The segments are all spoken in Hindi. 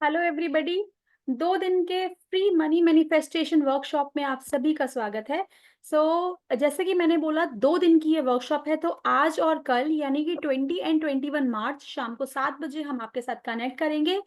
Hello everybody. 2 दिन के फ्री मनी मैनिफेस्टेशन वर्कशॉप में आप सभी का स्वागत है। जैसे कि मैंने बोला 2 दिन की ये वर्कशॉप है, तो आज और कल यानी कि 20 एंड 21 मार्च शाम को 7 बजे हम आपके साथ कनेक्ट करेंगे।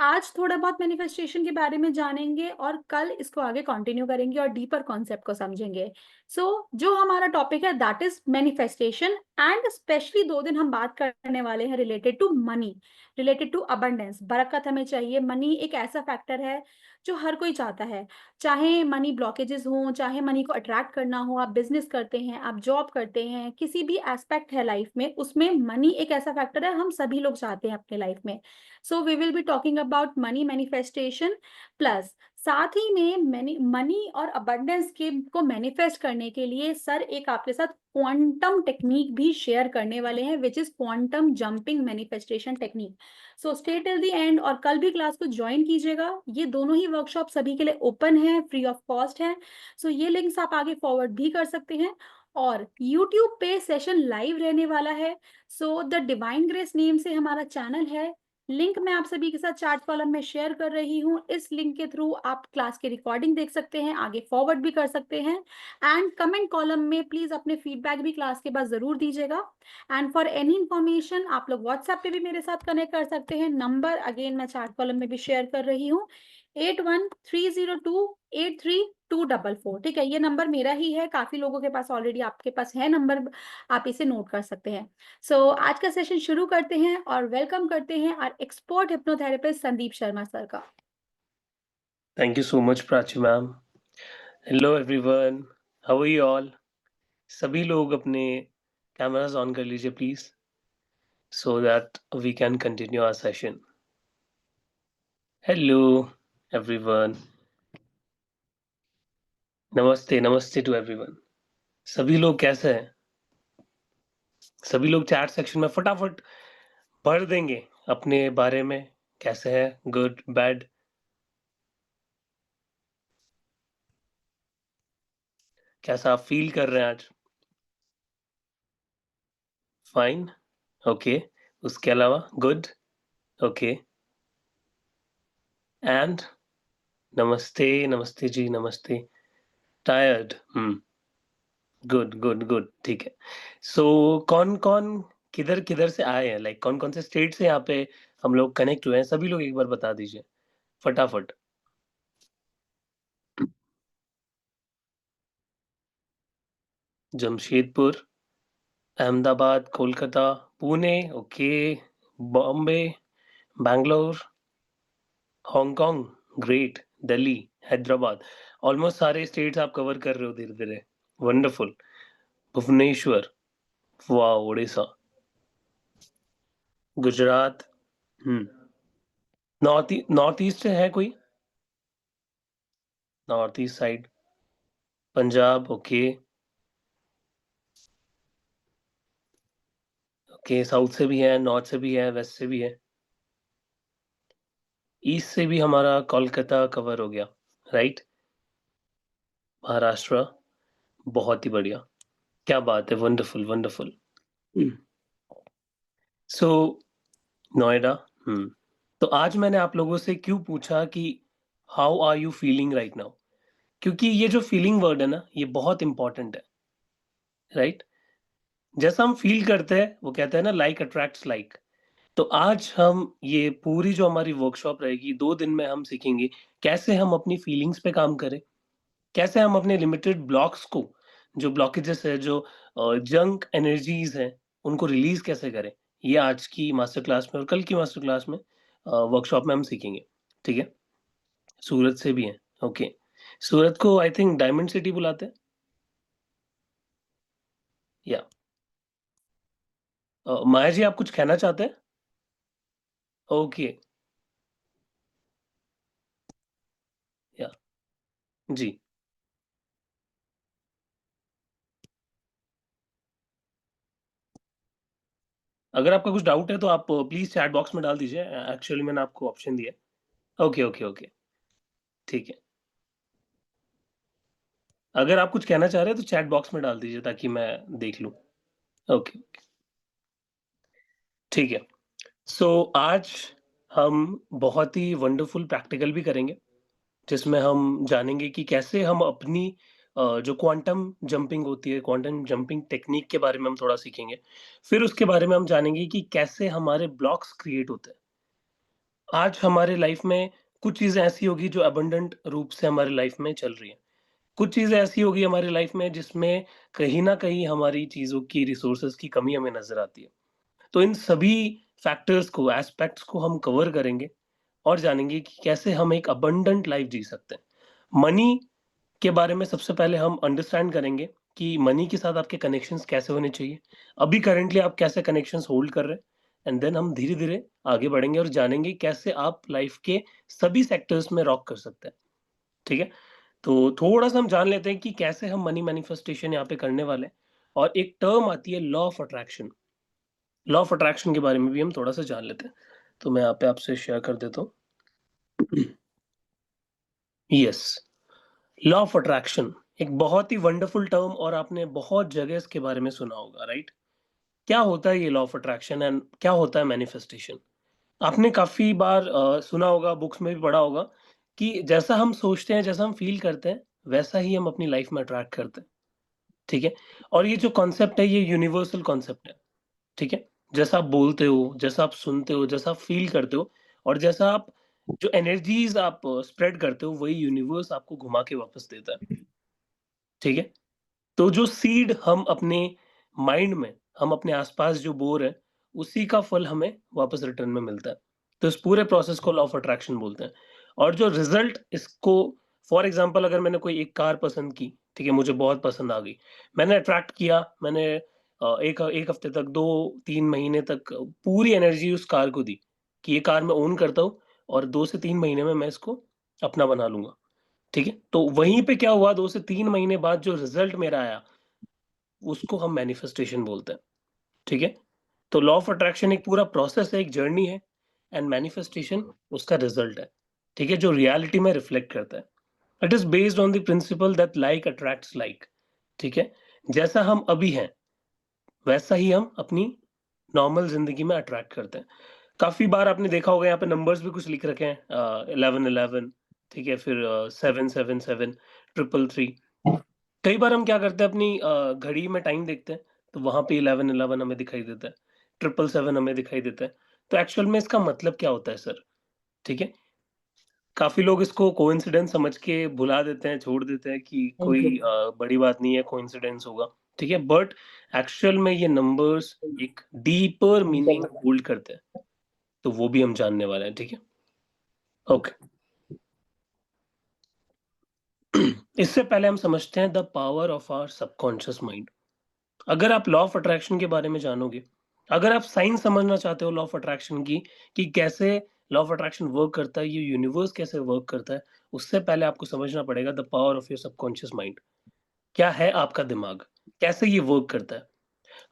आज थोड़ा बहुत मैनिफेस्टेशन के बारे में जानेंगे और कल इसको आगे कंटिन्यू करेंगे और डीपर कॉन्सेप्ट को समझेंगे। जो हमारा टॉपिक है that is manifestation, and specially 2 दिन हम बात करने वाले हैं related to money, related to abundance. बरकत हमें चाहिए। मनी एक ऐसा फैक्टर है जो हर कोई चाहता है, चाहे मनी ब्लॉकेजेस हो, चाहे मनी को अट्रैक्ट करना हो। आप बिजनेस करते हैं, आप जॉब करते हैं, किसी भी एस्पेक्ट है लाइफ में, उसमें मनी एक ऐसा फैक्टर है हम सभी लोग चाहते हैं अपने लाइफ में। So we will be talking about money manifestation, plus साथ ही में मनी और अबंडेंस के को मैनिफेस्ट करने के लिए सर एक आपके साथ क्वांटम टेक्निक भी शेयर करने वाले हैं, which is quantum jumping manifestation technique. So stay till the end और कल भी क्लास को ज्वाइन कीजिएगा। ये दोनों ही वर्कशॉप सभी के लिए ओपन है, फ्री ऑफ कॉस्ट है। सो ये लिंक्स आप आगे फॉरवर्ड भी कर सकते हैं। और YouTube पे सेशन लाइव रहने वाला है। So the divine grace name से हमारा चैनल है। लिंक मैं आप सभी के साथ चैट कॉलम में शेयर कर रही हूँ। इस लिंक के थ्रू आप क्लास की रिकॉर्डिंग देख सकते हैं, आगे फॉरवर्ड भी कर सकते हैं। एंड कमेंट कॉलम में प्लीज अपने फीडबैक भी क्लास के बाद जरूर दीजिएगा। एंड फॉर एनी इंफॉर्मेशन आप लोग व्हाट्सएप पे भी मेरे साथ कनेक्ट कर सकते हैं। नंबर अगेन मैं चैट कॉलम में भी शेयर कर रही हूँ, 8130283244। ठीक है, ये नंबर मेरा ही है, काफी लोगों के पास ऑलरेडी आपके पास है नंबर, आप इसे नोट कर सकते हैं। आज का सेशन शुरू करते हैं और वेलकम करते हैं our expert hypnotherapist Sandeep Sharma sir का। Thank you so much, Prachi ma'am. Hello everyone. How are you all? सभी लोग अपने कैमरास ऑन कर लीजिए please, so that we can continue our session. Hello everyone. नमस्ते नमस्ते टू एवरीवन. सभी लोग कैसे हैं? सभी लोग चैट सेक्शन में फटाफट भर देंगे अपने बारे में, कैसे हैं, गुड बैड. कैसा आप फील कर रहे हैं आज? Fine, okay. उसके अलावा गुड, ओके. एंड नमस्ते नमस्ते जी, नमस्ते. टायर्ड, गुड गुड गुड, ठीक है. सो कौन कौन किधर किधर से आए हैं, लाइक कौन कौन से स्टेट से यहाँ पे हम लोग कनेक्ट हुए हैं, सभी लोग एक बार बता दीजिए फटाफट. Jamshedpur, Ahmedabad, Kolkata, Pune, okay, Bombay, Bangalore, Hong Kong, great, Delhi, Hyderabad. Almost सारे स्टेट्स आप कवर कर रहे हो धीरे धीरे. वंडरफुल. भुवनेश्वर, वाह, उड़ीसा, गुजरात. नॉर्थ ईस्ट से है कोई? North east side, Punjab, okay. Okay, south से भी है, नॉर्थ से भी है, वेस्ट से भी है. ईस्ट से भी हमारा कोलकाता कवर हो गया, राइट. महाराष्ट्र, बहुत ही बढ़िया. क्या बात है, वंडरफुल वंडरफुल. सो नोएडा. तो आज मैंने आप लोगों से क्यों पूछा कि how are you feeling right now, क्योंकि ये जो फीलिंग वर्ड है ना, ये बहुत इंपॉर्टेंट है, राइट. जैसा हम फील करते हैं, वो कहते हैं ना, लाइक अट्रैक्ट्स लाइक. तो आज हम ये पूरी जो हमारी वर्कशॉप रहेगी, 2 दिन में हम सीखेंगे कैसे हम अपनी फीलिंग्स पे काम करें, कैसे हम अपने लिमिटेड ब्लॉक्स को, जो ब्लॉकेजेस है, जो जंक एनर्जीज हैं, उनको रिलीज कैसे करें. ये आज की मास्टर क्लास में और कल की मास्टर क्लास में, वर्कशॉप में हम सीखेंगे. ठीक है. सूरत से भी हैं, ओके. सूरत को आई थिंक डायमंड सिटी बुलाते हैं, या माया जी, आप कुछ कहना चाहते हैं? ओके, या जी. अगर आपका कुछ डाउट है तो आप प्लीज़ चैट बॉक्स में डाल दीजिए। एक्चुअली मैंने आपको ऑप्शन दिया है। ओके, ओके, ओके, ठीक है। अगर आप कुछ कहना चाह रहे हैं तो चैट बॉक्स में डाल दीजिए ताकि मैं देख लूँ। ओके, ठीक है। सो आज हम बहुत ही वंडरफुल प्रैक्टिकल भी करेंगे, जिसमें हम जानेंगे कि कैसे हम अपनी जो क्वांटम जंपिंग होती है, क्वांटम जंपिंग टेक्नीक के बारे में हम थोड़ा सीखेंगे। फिर उसके बारे में हम जानेंगे कि कैसे हमारे ब्लॉक्स क्रिएट होते हैं। आज हमारे लाइफ में कुछ चीज़ें ऐसी होगी जो अबंडेंट रूप से हमारी लाइफ में चल रही हैं। कुछ चीज़ें ऐसी होगी हमारी लाइफ में जिसमें कहीं न कहीं हमारी चीज़ों की रिसोर्सेज़ की कमी हमें नज़र आती है। तो इन सभी फैक्टर्स को, एस्पेक्ट्स को हम कवर करेंगे और जानेंगे कि कैसे हम एक अबंडेंट लाइफ जी सकते हैं। मनी के बारे में सबसे पहले हम अंडरस्टैंड करेंगे कि मनी के साथ आपके कनेक्शंस कैसे होने चाहिए। अभी करंटली आप कैसे कनेक्शंस होल्ड कर रहे हैं, एंड देन हम धीरे-धीरे आगे बढ़ेंगे और जानेंगे कैसे आप लाइफ के सभी सेक्टर्स में रॉक कर सकते हैं। ठीक है? तो थोड़ा-सा हम जान लेते हैं कि कैसे हम मनी मैनिफेस्टेशन यहाँ पे करने वाले हैं, और एक टर्म आती है law of attraction. Law of attraction के बारे में भी हम थोड़ा-सा जान लेते हैं। तो मैं यहाँ पे आपसे शेयर कर देता हूँ। यस, लॉ ऑफ अट्रैक्शन एक बहुत ही वंडरफुल टर्म, और आपने बहुत जगह इसके बारे में सुना होगा, राइट? क्या होता है ये लॉ ऑफ अट्रैक्शन, एंड क्या होता है मैनिफेस्टेशन? आपने काफ़ी बार सुना होगा, बुक्स में भी पढ़ा होगा कि जैसा हम सोचते हैं, जैसा हम फ़ील करते हैं, वैसा ही हम अपनी लाइफ़ में अट्रैक्ट करते हैं, ठीक है? और ये जो कॉन्सेप्ट है, ये यूनिवर्सल कॉन्सेप्ट है, ठीक है? जैसा आप बोलते हो, जैसा आप सुनते हो, जैसा आप फ़ील करते हो, और जैसा आप जो एनर्जीज़ आप स्प्रेड करते हो, वही यूनिवर्स आपको घुमा के वापस देता है, ठीक है? तो जो सीड हम अपने माइंड में, हम अपने आस-पास जो बो रहे हैं, उसी का फल हमें वापस रिटर्न में मिलता है। तो इस पूरे प्रोसेस को लॉ ऑफ अट्रैक्शन बोलते हैं। और जो रिज़ल्ट इसको, फॉर एग्ज़ाम्पल अगर मैंने कोई एक कार पसंद की, ठीक है, मुझे बहुत पसंद आ गई। मैंने अट्रैक्ट किया, मैंने 1 हफ्ते तक, 2-3 महीने तक पूरी एनर्जी उस कार को दी, कि ये कार मैं ओन करता हूँ और 2 से 3 महीने में मैं इसको अपना बना लूँगा। ठीक है? तो वहीं पे क्या हुआ, 2 से 3 महीने बाद जो रिज़ल्ट मेरा आया, उसको हम मैनिफेस्टेशन बोलते हैं, ठीक है? तो लॉ ऑफ अट्रैक्शन एक पूरा प्रोसेस है, एक जर्नी है, एंड मैनिफेस्टेशन उसका रिज़ल्ट है, ठीक है? जो रियलिटी में रिफ्लेक्ट करता है। It is based on the principal that like attracts like, ठीक है? जैसा हम अभी हैं, वैसा ही हम अपनी नॉर्मल ज़िंदगी में अट्रैक्ट करते हैं। काफ़ी बार आपने देखा होगा, यहाँ पे नंबर्स भी कुछ लिख रखे हैं, 11-11, ठीक है? फिर 777, 333। कई बार हम क्या करते हैं, अपनी घड़ी में टाइम देखते हैं, तो वहाँ पे 11-11 हमें दिखाई देता है, 777 हमें दिखाई देता है। तो एक्चुअल में इसका मतलब क्या होता है सर? ठीक है? काफ़ी लोग इसको कोइंसिडेंस समझ के भुला देते हैं, छोड़ देते हैं कि कोई बड़ी बात नहीं है, कोइंसिडेंस होगा, ठीक है? बट एक्चुअल में ये नंबर्स एक डीपर मीनिंग होल्ड करते हैं, तो वो भी हम जानने वाले हैं, ठीक है? ओके। इससे पहले हम समझते हैं the power of our subconscious mind. अगर आप लॉ ऑफ अट्रैक्शन के बारे में जानोगे, अगर आप साइंस समझना चाहते हो लॉ ऑफ अट्रैक्शन की, कि कैसे लॉ ऑफ अट्रैक्शन वर्क करता है, ये यूनिवर्स कैसे वर्क करता है, उससे पहले आपको समझना पड़ेगा the power of your subconscious mind. क्या है आपका दिमाग? कैसे ये वर्क करता है?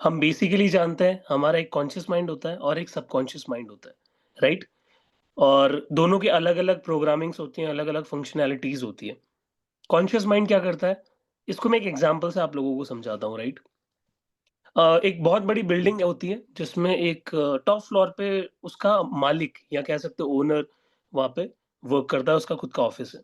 हम बेसिकली जानते हैं हमारा एक कॉन्शियस माइंड होता है और एक सबकॉन्शियस माइंड होता है, राइट? और दोनों की अलग-अलग प्रोग्रामिंग्स होती हैं, अलग-अलग फंक्शनैलिटीज़ होती है। कॉन्शियस माइंड क्या करता है? इसको मैं एक एग्ज़ाम्पल से आप लोगों को समझाता हूँ, राइट? एक बहुत बड़ी बिल्डिंग होती है, जिसमें एक टॉप फ्लोर पे उसका मालिक, या कह सकते हो ओनर, वहाँ पे वर्क करता है, उसका खुद का ऑफ़िस है।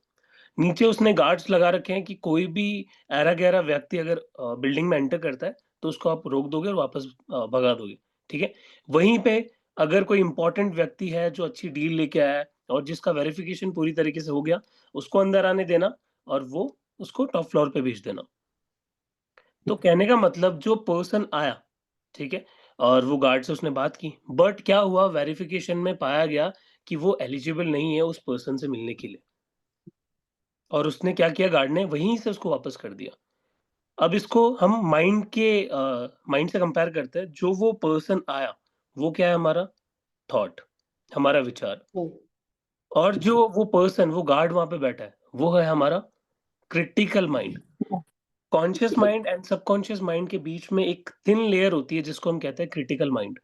नीचे उसने गार्ड्स लगा रखे हैं कि कोई भी ऐरा-गैरा व्यक्ति अगर बिल्डिंग में एंटर करता है, तो उसको आप रोक दोगे और वापस भगा दोगे, ठीक है? वहीं पे अगर कोई इम्पोर्टेंट व्यक्ति है, जो अच्छी डील लेके आया है और जिसका वेरिफ़िकेशन पूरी तरीके से हो गया, उसको अंदर आने देना, और वो उसको टॉप फ्लोर पे भेज देना। तो कहने का मतलब, जो पर्सन आया, ठीक है? और वो गार्ड से उसने बात की, बट क्या हुआ, वेरिफ़िकेशन में पाया गया कि वो एलिजिबल नहीं है उस पर्सन से मिलने के लिए, और उसने क्या किया, गार्ड ने वहीं से उसको वापस कर दिया। अब इसको हम माइंड से कंपेयर करते हैं, जो वो पर्सन आया, वो क्या है, हमारा थॉट, हमारा विचार, और जो वो पर्सन, वो गार्ड वहाँ पे बैठा है, वो है हमारा critical mind. Conscious mind and subconscious mind के बीच में एक थिन लेयर होती है, जिसको हम कहते हैं क्रिटिकल माइंड,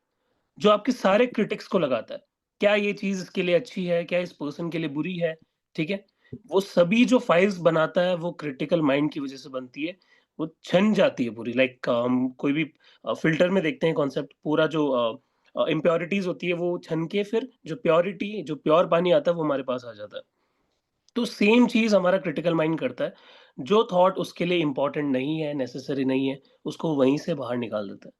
जो आपके सारे क्रिटिक्स को लगाता है। क्या ये चीज़ इसके लिए अच्छी है? क्या इस पर्सन के लिए बुरी है? ठीक है? वो सभी जो फाइल्स बनाता है, वो क्रिटिकल माइंड की वज़ह से बनती है। वो छन जाती है पूरी, लाइक हम कोई भी फ़िल्टर में देखते हैं कॉन्सेप्ट, पूरा जो इम्प्योरिटीज़ होती है वो छन के फिर जो प्योरिटी जो प्योर पानी आता है वो हमारे पास आ जाता है। तो सेम चीज़ हमारा क्रिटिकल माइंड करता है, जो थॉट उसके लिए इम्पोर्टेंट नहीं है, नेसेसरी नहीं है, उसको वहीं से बाहर निकाल देता है।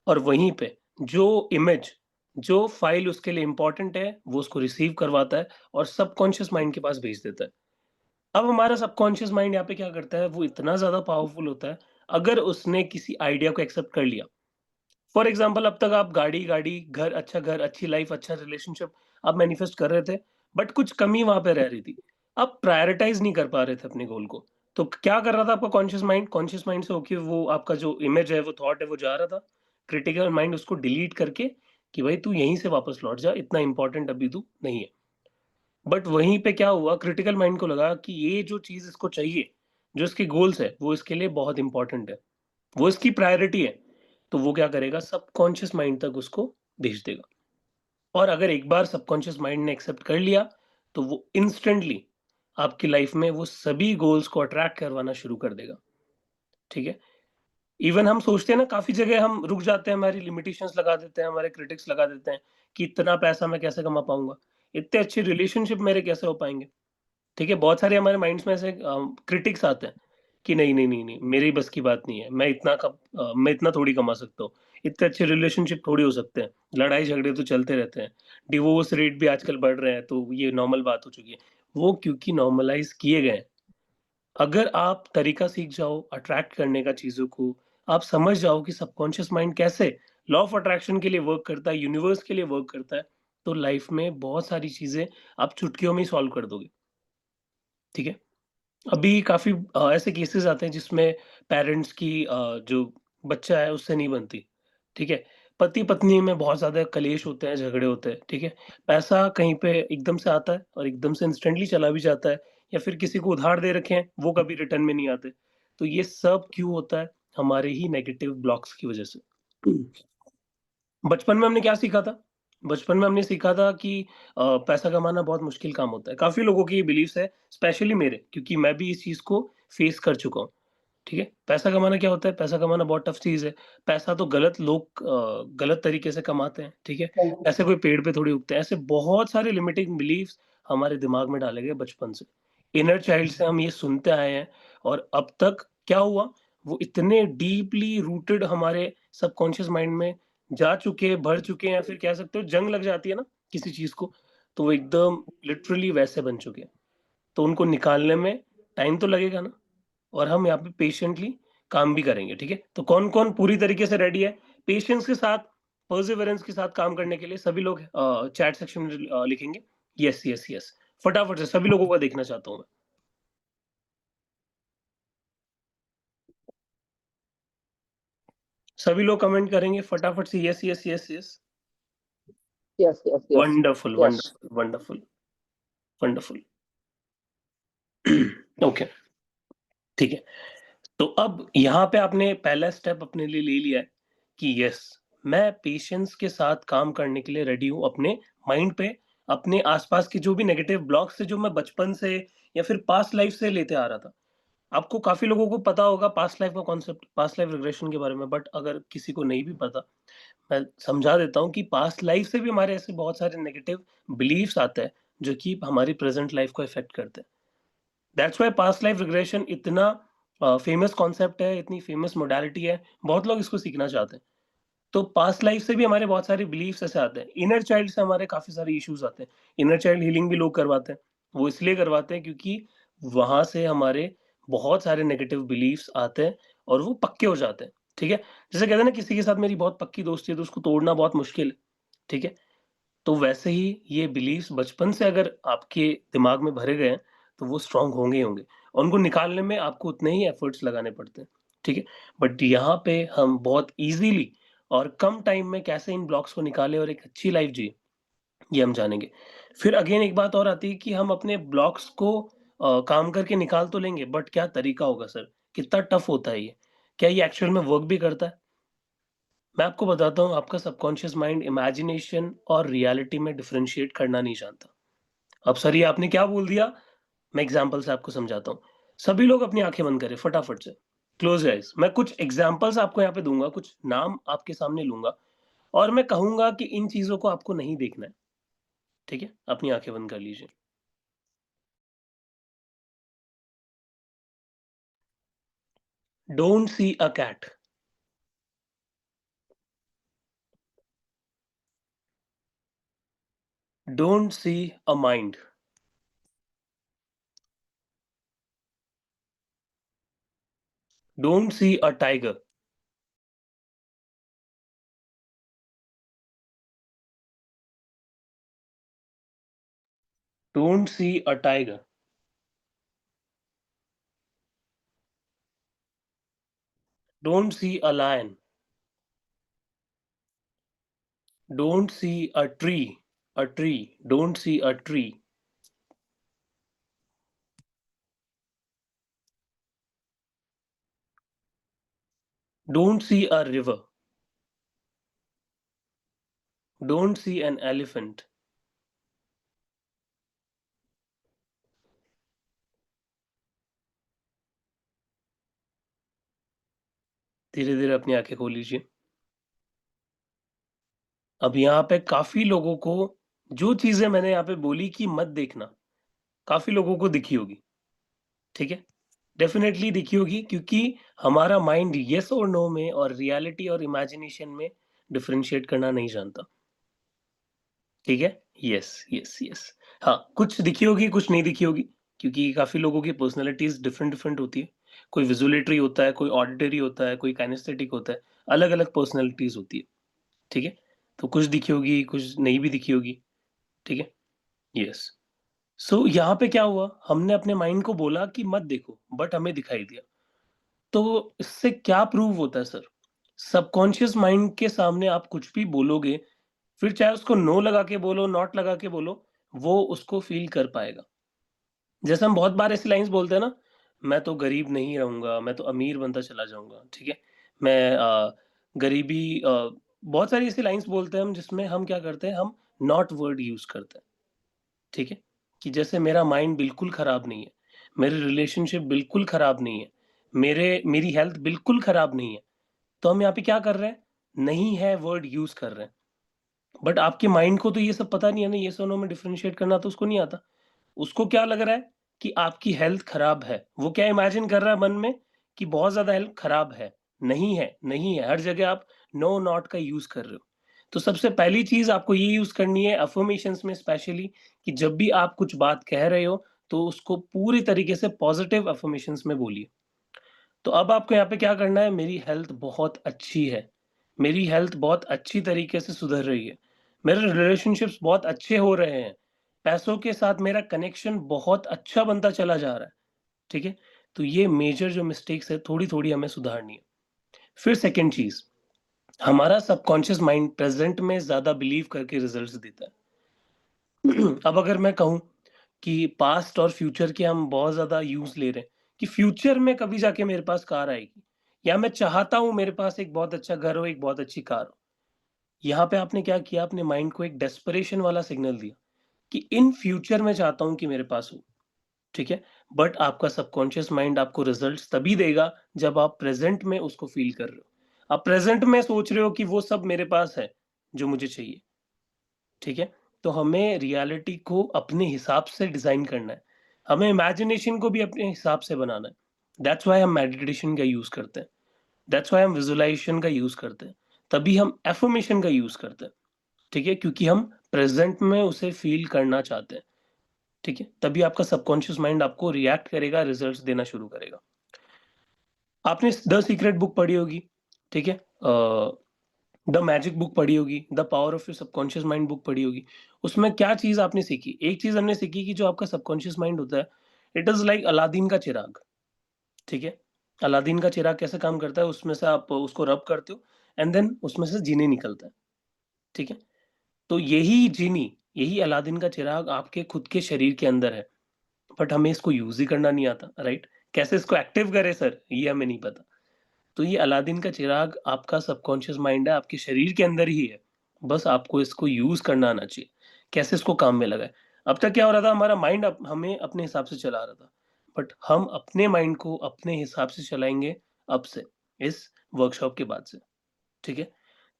और वहीं पे जो इमेज, जो फ़ाइल उसके लिए इम्पोर्टेंट है, वो उसको रिसीव करवाता है और सबकॉन्शियस माइंड के पास भेज देता है। अब हमारा सबकॉन्शियस माइंड यहाँ पे क्या करता है, वो इतना ज़्यादा पावरफुल होता है, अगर उसने किसी आइडिया को एक्सेप्ट कर लिया। फॉर एग्ज़ाम्पल अब तक आप गाड़ी-गाड़ी, घर, अच्छी लाइफ़, अच्छा रिलेशनशिप आप मैनिफेस्ट कर रहे थे, बट कुछ कमी वहाँ पे रह रही थी। आप प्रायोरिटाइज़ नहीं कर पा रहे थे अपने गोल को। तो क्या कर रहा था आपका कॉन्शियस माइंड? कॉन्शियस माइंड से होके वो आपका जो इमेज है, वो थॉट है, वो जा रहा था। क्रिटिकल माइंड उसको डिलीट करके कि भाई तू यहीं से वापस लौट जा, इतना इम्पोर्टेंट अभी तू नहीं है। बट वहीं पे क्या हुआ, क्रिटिकल माइंड को लगा कि ये जो चीज़ इसको चाहिए, जो इसके गोल्स है, वो इसके लिए बहुत इम्पोर्टेंट है। वो इसकी प्रायोरिटी है। तो वो क्या करेगा, सबकॉन्शियस माइंड तक उसको भेज देगा। और अगर एक बार सबकॉन्शियस माइंड ने एक्सेप्ट कर लिया, तो वो इंस्टेंटली आपकी लाइफ में वो सभी गोल्स को अट्रैक्ट करवाना शुरू कर देगा। ठीक है? इवन हम सोचते हैं ना, काफ़ी जगह हम रुक जाते हैं, हमारी लिमिटेशंस लगा देते हैं, हमारे क्रिटिक्स लगा देते हैं कि इतना पैसा मैं कैसे कमा पाऊँगा? इतने अच्छे रिलेशनशिप मेरे कैसे हो पाएँगे? ठीक है, बहुत सारे हमारे माइंड्स में ऐसे क्रिटिक्स आते हैं कि नहीं, मेरी बस की बात नहीं है। मैं इतना थोड़ी कमा सकता हूँ। इतने अच्छे रिलेशनशिप थोड़ी हो सकते हैं। लड़ाई-झगड़े तो चलते रहते हैं। डिवोर्स रेट भी आजकल बढ़ रहे हैं, तो ये नॉर्मल बात हो चुकी है। वो क्योंकि नॉर्मलाइज़ किए गए हैं। अगर आप तरीका सीख जाओ अट्रैक्ट करने का चीज़ों को, आप समझ जाओ कि सबकॉन्शियस माइंड कैसे लॉ ऑफ अट्रैक्शन के लिए वर्क करता है, यूनिवर्स के लिए वर्क करता है, तो लाइफ में बहुत सारी चीज़ें आप चुटकियों में ही सॉल्व कर दोगे। ठीक है? अभी काफ़ी ऐसे केसेज़ आते हैं जिसमें पेरेंट्स की जो बच्चा है उससे नहीं बनती, ठीक है? पति-पत्नी में बहुत ज़्यादा कलेश होते हैं, झगड़े होते हैं, ठीक है? पैसा कहीं पे एकदम से आता है और एकदम से इंस्टेंटली चला भी जाता है, या फिर किसी को उधार दे रखे हैं, वो कभी रिटर्न में नहीं आते। तो ये सब क्यों होता है? हमारे ही नेगेटिव ब्लॉक्स की वज़ह से। बचपन में हमने क्या सीखा था? बचपन में हमने सीखा था कि पैसा कमाना बहुत मुश्किल काम होता है। काफ़ी लोगों की ये बिलीफ्स है, स्पेशली मेरे, क्योंकि मैं भी इस चीज़ को फेस कर चुका हूँ। ठीक है? पैसा कमाना क्या होता है? पैसा कमाना बहुत टफ चीज़ है। पैसा तो गलत लोग गलत तरीके से कमाते हैं, ठीक है? पैसे कोई पेड़ पे थोड़ी उगते हैं। ऐसे बहुत सारे लिमिटिंग बिलीफ्स हमारे दिमाग में डाले गए बचपन से। इनर चाइल्ड से हम ये सुनते आए हैं और अब तक क्या हुआ, वो इतने डीपली रूटेड हमारे सबकॉन्शियस माइंड में जा चुके, भर चुके हैं, या फिर कह सकते हो जंग लग जाती है ना किसी चीज़ को, तो वो एकदम लिटरली वैसे बन चुके हैं। तो उनको निकालने में टाइम तो लगेगा ना। और हम यहाँ पे पेशेंटली काम भी करेंगे, ठीक है? तो कौन-कौन पूरी तरीके से रेडी है, पेशेंस के साथ, परसेवरेंस के साथ काम करने के लिए? सभी लोग चैट सेक्शन में लिखेंगे, यस, यस, यस। फटाफट से सभी लोगों का देखना चाहता हूँ मैं। सभी लोग कमेंट करेंगे फटाफट से, yes, yes, yes, yes. Yes, yes, yes, wonderful, yes. Wonderful, wonderful, wonderful. Okay, ठीक है। तो अब यहाँ पे आपने पहला स्टेप अपने लिए ले लिया है कि यस, मैं पेशेंस के साथ काम करने के लिए रेडी हूँ अपने माइंड पे, अपने आसपास के जो भी नेगेटिव ब्लॉक्स थे, जो मैं बचपन से या फिर पास्ट लाइफ से लेते आ रहा था। आपको काफ़ी लोगों को पता होगा पास्ट लाइफ का कॉन्सेप्ट, पास्ट लाइफ रिग्रेशन के बारे में, बट अगर किसी को नहीं भी पता, मैं समझा देता हूँ कि पास्ट लाइफ से भी हमारे ऐसे बहुत सारे नेगेटिव बिलीफ्स आते हैं, जो कि हमारी प्रेज़ेंट लाइफ को इफ़ेक्ट करते हैं। That's why past life regression इतना फेमस कॉन्सेप्ट है, इतनी फेमस मोडालिटी है, बहुत लोग इसको सीखना चाहते हैं। तो पास्ट लाइफ से भी हमारे बहुत सारे बिलीफ्स ऐसे आते हैं। इनर चाइल्ड से हमारे काफ़ी सारे इश्यूज़ आते हैं। इनर चाइल्ड हीलिंग भी लोग करवाते हैं। वो इसलिए करवाते हैं क्योंकि वहाँ से हमारे बहुत सारे नेगेटिव बिलीफ्स आते हैं और वो पक्के हो जाते हैं, ठीक है? जैसे कहते हैं ना, किसी के साथ मेरी बहुत पक्की दोस्ती है तो उसको तोड़ना बहुत मुश्किल है, ठीक है? तो वैसे ही ये बिलीफ्स बचपन से अगर आपके दिमाग में भरे गए हैं, तो वो स्ट्रॉन्ग होंगे ही होंगे और उनको निकालने में आपको उतने ही एफर्ट्स लगाने पड़ते हैं, ठीक है? बट यहाँ पे हम बहुत ईज़िली और कम टाइम में कैसे इन ब्लॉक्स को निकालें और एक अच्छी लाइफ़ जिएँ, ये हम जानेंगे। फिर अगेन एक बात और आती है कि हम अपने ब्लॉक्स को काम करके निकाल तो लेंगे, बट क्या तरीका होगा सर? कितना टफ़ होता है ये? क्या ये एक्चुअल में वर्क भी करता है? मैं आपको बताता हूँ, आपका सबकॉन्शियस माइंड इमेजिनेशन और रियलिटी में डिफरेंशिएट करना नहीं जानता। अब सर ये आपने क्या बोल दिया? मैं एग्ज़ाम्पल से आपको समझाता हूँ। सभी लोग अपनी आँखें बंद करें फटाफट से। Close your eyes. मैं कुछ एग्ज़ाम्पल्स आपको यहाँ पे दूँगा, कुछ नाम आपके सामने लूँगा। और मैं कहूँगा कि इन चीज़ों को आपको नहीं देखना है, ठीक है? अपनी आँखें बंद कर लीजिए। Don't see a cat. Don't see a mind. Don't see a tiger. Don't see a tiger. Don't see a lion. Don't see a tree. A tree. Don't see a tree. Don't see a river. Don't see an elephant. धीरे-धीरे अपनी आँखें खोल लीजिए। अब यहाँ पे काफ़ी लोगों को जो चीज़ें मैंने यहाँ पे बोली कि मत देखना, काफ़ी लोगों को दिखी होगी, ठीक है? डेफ़िनेटली दिखी होगी क्योंकि हमारा माइंड येस और नो में और रियलिटी और इमेजिनेशन में डिफरेंशिएट करना नहीं जानता, ठीक है? Yes, yes, yes. हाँ, कुछ दिखी होगी, कुछ नहीं दिखी होगी क्योंकि काफ़ी लोगों की पर्सनैलिटीज़ डिफरेंट-डिफरेंट होती है। कोई विज़ुअलेटरी होता है, कोई ऑडिटरी होता है, कोई काइनेस्थेटिक होता है, अलग-अलग पर्सनैलिटीज़ होती है, ठीक है? तो कुछ दिखी होगी, कुछ नहीं भी दिखी होगी, ठीक है? यस। सो यहाँ पे क्या हुआ, हमने अपने माइंड को बोला कि मत देखो, बट हमें दिखाई दिया। तो इससे क्या प्रूव होता है सर? सबकॉन्शियस माइंड के सामने आप कुछ भी बोलोगे, फिर चाहे उसको नो लगा के बोलो, नॉट लगा के बोलो, वो उसको फ़ील कर पाएगा। जैसे हम बहुत बार ऐसी लाइन्स बोलते हैं ना, मैं तो गरीब नहीं रहूँगा, मैं तो अमीर बनता चला जाऊँगा, ठीक है? मैं गरीबी बहुत सारी ऐसी लाइन्स बोलते हैं हम जिसमें हम क्या करते हैं, हम नॉट वर्ड यूज़ करते हैं। ठीक है? कि जैसे मेरा माइंड बिल्कुल खराब नहीं है, मेरे रिलेशनशिप बिल्कुल खराब नहीं है, मेरी हेल्थ बिल्कुल खराब नहीं है। तो हम यहाँ पे क्या कर रहे हैं? नहीं है वर्ड यूज़ कर रहे हैं। बट आपके माइंड को तो ये सब पता नहीं है ना, येस और नो में डिफरेंशिएट करना तो उसको नहीं आता। उसको क्या लग रहा है कि आपकी हेल्थ खराब है। वो क्या इमेजिन कर रहा है मन में कि बहुत ज़्यादा हेल्थ खराब है। नहीं है, नहीं है। हर जगह आप नो नॉट का यूज़ कर रहे हो। तो सबसे पहली चीज़ आपको ये यूज़ करनी है अफ़र्मेशंस में स्पेशली कि जब भी आप कुछ बात कह रहे हो, तो उसको पूरी तरीके से पॉज़िटिव अफ़र्मेशंस में बोलिए। तो अब आपको यहाँ पे क्या करना है, मेरी हेल्थ बहुत अच्छी है। मेरी हेल्थ बहुत अच्छी तरीके से सुधर रही है। मेरे रिलेशनशिप्स बहुत अच्छे हो रहे हैं। पैसों के साथ मेरा कनेक्शन बहुत अच्छा बनता चला जा रहा है, ठीक है? तो ये मेजर जो मिस्टेक्स है, थोड़ी-थोड़ी हमें सुधारनी है। फिर सेकंड चीज़, हमारा सबकॉन्शियस माइंड प्रेज़ेंट में ज़्यादा बिलीव करके रिज़ल्ट्स देता है। अब अगर मैं कहूँ कि पास्ट और फ्यूचर के हम बहुत ज़्यादा यूज़ ले रहे हैं कि फ्यूचर में कभी जाके मेरे पास कार आएगी या मैं चाहता हूँ मेरे पास एक बहुत अच्छा घर हो, एक बहुत अच्छी कार हो। यहाँ पे आपने क्या किया, अपने माइंड को एक डेस्परेशन वाला सिग्नल दिया कि इन फ्यूचर मैं चाहता हूँ कि मेरे पास हो, ठीक है? बट आपका सबकॉन्शियस माइंड आपको रिज़ल्ट्स तभी देगा जब आप प्रेज़ेंट में उसको फ़ील कर रहे हो। आप प्रेज़ेंट में सोच रहे हो कि वो सब मेरे पास है, जो मुझे चाहिए। ठीक है? तो हमें रियलिटी को अपने हिसाब से डिज़ाइन करना है। हमें इमेजिनेशन को भी अपने हिसाब से बनाना है। दैट्स व्हाई हम मेडिटेशन का यूज़ करते हैं। दैट्स व्हाई हम विज़ुअलाइज़ेशन का यूज़ करते हैं। तभी हम अफ़र्मेशन का यूज़ करते हैं। ठीक है? क्योंकि हम प्रेज़ेंट में उसे फ़ील करना चाहते हैं। ठीक है? तभी आपका सबकॉन्शियस माइंड आपको रिएक्ट करेगा, रिज़ल्ट्स देना शुरू करेगा। आपने द सीक्रेट बुक पढ़ी होगी, ठीक है? द मैजिक बुक पढ़ी होगी, the power of your subconscious mind book पढ़ी होगी। उसमें क्या चीज़ आपने सीखी? एक चीज़ हमने सीखी कि जो आपका सबकॉन्शियस माइंड होता है, इट इज़ लाइक अलादीन का चिराग, ठीक है? अलादीन का चिराग कैसे काम करता है? उसमें से आप उसको रब करते हो एंड देन उसमें से जीनी निकलता है, ठीक है? तो यही जीनी, यही अलादीन का चिराग आपके खुद के शरीर के अंदर है, बट हमें इसको यूज़ ही करना नहीं आता, राइट? कैसे इसको एक्टिव करें सर? ये हमें नहीं पता। तो ये अलादीन का चिराग आपका सबकॉन्शियस माइंड है, आपके शरीर के अंदर ही है। बस आपको इसको यूज़ करना आना चाहिए। कैसे इसको काम में लगाएँ? अब तक क्या हो रहा था, हमारा माइंड हमें अपने हिसाब से चला रहा था। बट हम अपने माइंड को अपने हिसाब से चलाएँगे अब से, इस वर्कशॉप के बाद से। ठीक है?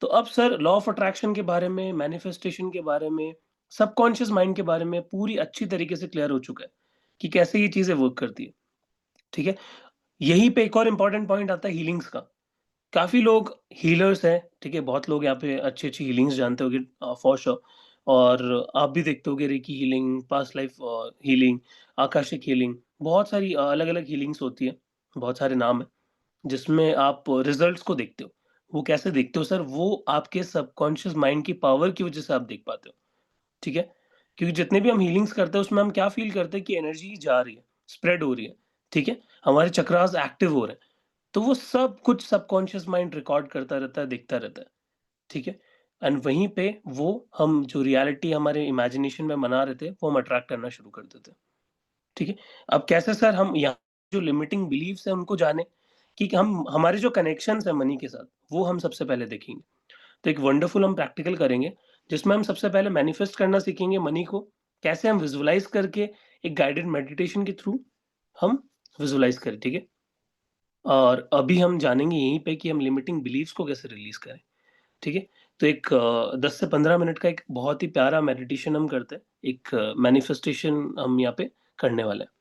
तो अब सर लॉ ऑफ अट्रैक्शन के बारे में, मैनिफेस्टेशन के बारे में, सबकॉन्शियस माइंड के बारे में पूरी अच्छी तरीके से क्लियर हो चुका है कि कैसे ये चीज़ें वर्क करती है, ठीक है? यहीं पे एक और इम्पोर्टेंट पॉइंट आता है हीलिंग्स का। काफ़ी लोग हीलर्स हैं, ठीक है? बहुत लोग यहाँ पे अच्छी-अच्छी हीलिंग्स जानते होंगे फॉर श्योर और आप भी देखते होंगे recce healing, past life healing, Akashic healing, बहुत सारी अलग-अलग हीलिंग्स होती है, बहुत सारे नाम हैं, जिसमें आप रिज़ल्ट्स को देखते हो। वो कैसे देखते हो सर? वो आपके सबकॉन्शियस माइंड की पावर की वजह से आप देख पाते हो, ठीक है? क्योंकि जितने भी हम हीलिंग्स करते हैं, उसमें हम क्या फ़ील करते हैं कि एनर्जी जा रही है, स्प्रेड हो रही है, ठीक है? हमारे चक्रास एक्टिव हो रहे हैं। तो वो सब कुछ सबकॉन्शियस माइंड रिकॉर्ड करता रहता है, देखता रहता है, ठीक है? एंड वहीं पे वो हम जो रियलिटी हमारे इमेजिनेशन में बना रहे थे, वो हम अट्रैक्ट करना शुरू कर देते हैं, ठीक है? अब कैसे सर हम यहाँ जो लिमिटिंग बिलीफ्स हैं उनको जानें कि हम हमारे जो कनेक्शंस हैं मनी के साथ, वो हम सबसे पहले देखेंगे। तो एक वंडरफुल हम प्रैक्टिकल करेंगे, जिसमें हम सबसे पहले मैनिफेस्ट करना सीखेंगे मनी को, कैसे हम विजुअलाइज़ करके एक गाइडेड मेडिटेशन के थ्रू हम विजुअलाइज़ करें, ठीक है? और अभी हम जानेंगे यहीं पे कि हम लिमिटिंग बिलीफ्स को कैसे रिलीज़ करें, ठीक है? तो एक 10 से 15 मिनट का एक बहुत ही प्यारा मेडिटेशन हम करते हैं। एक मैनिफेस्टेशन हम यहाँ पे करने वाले हैं।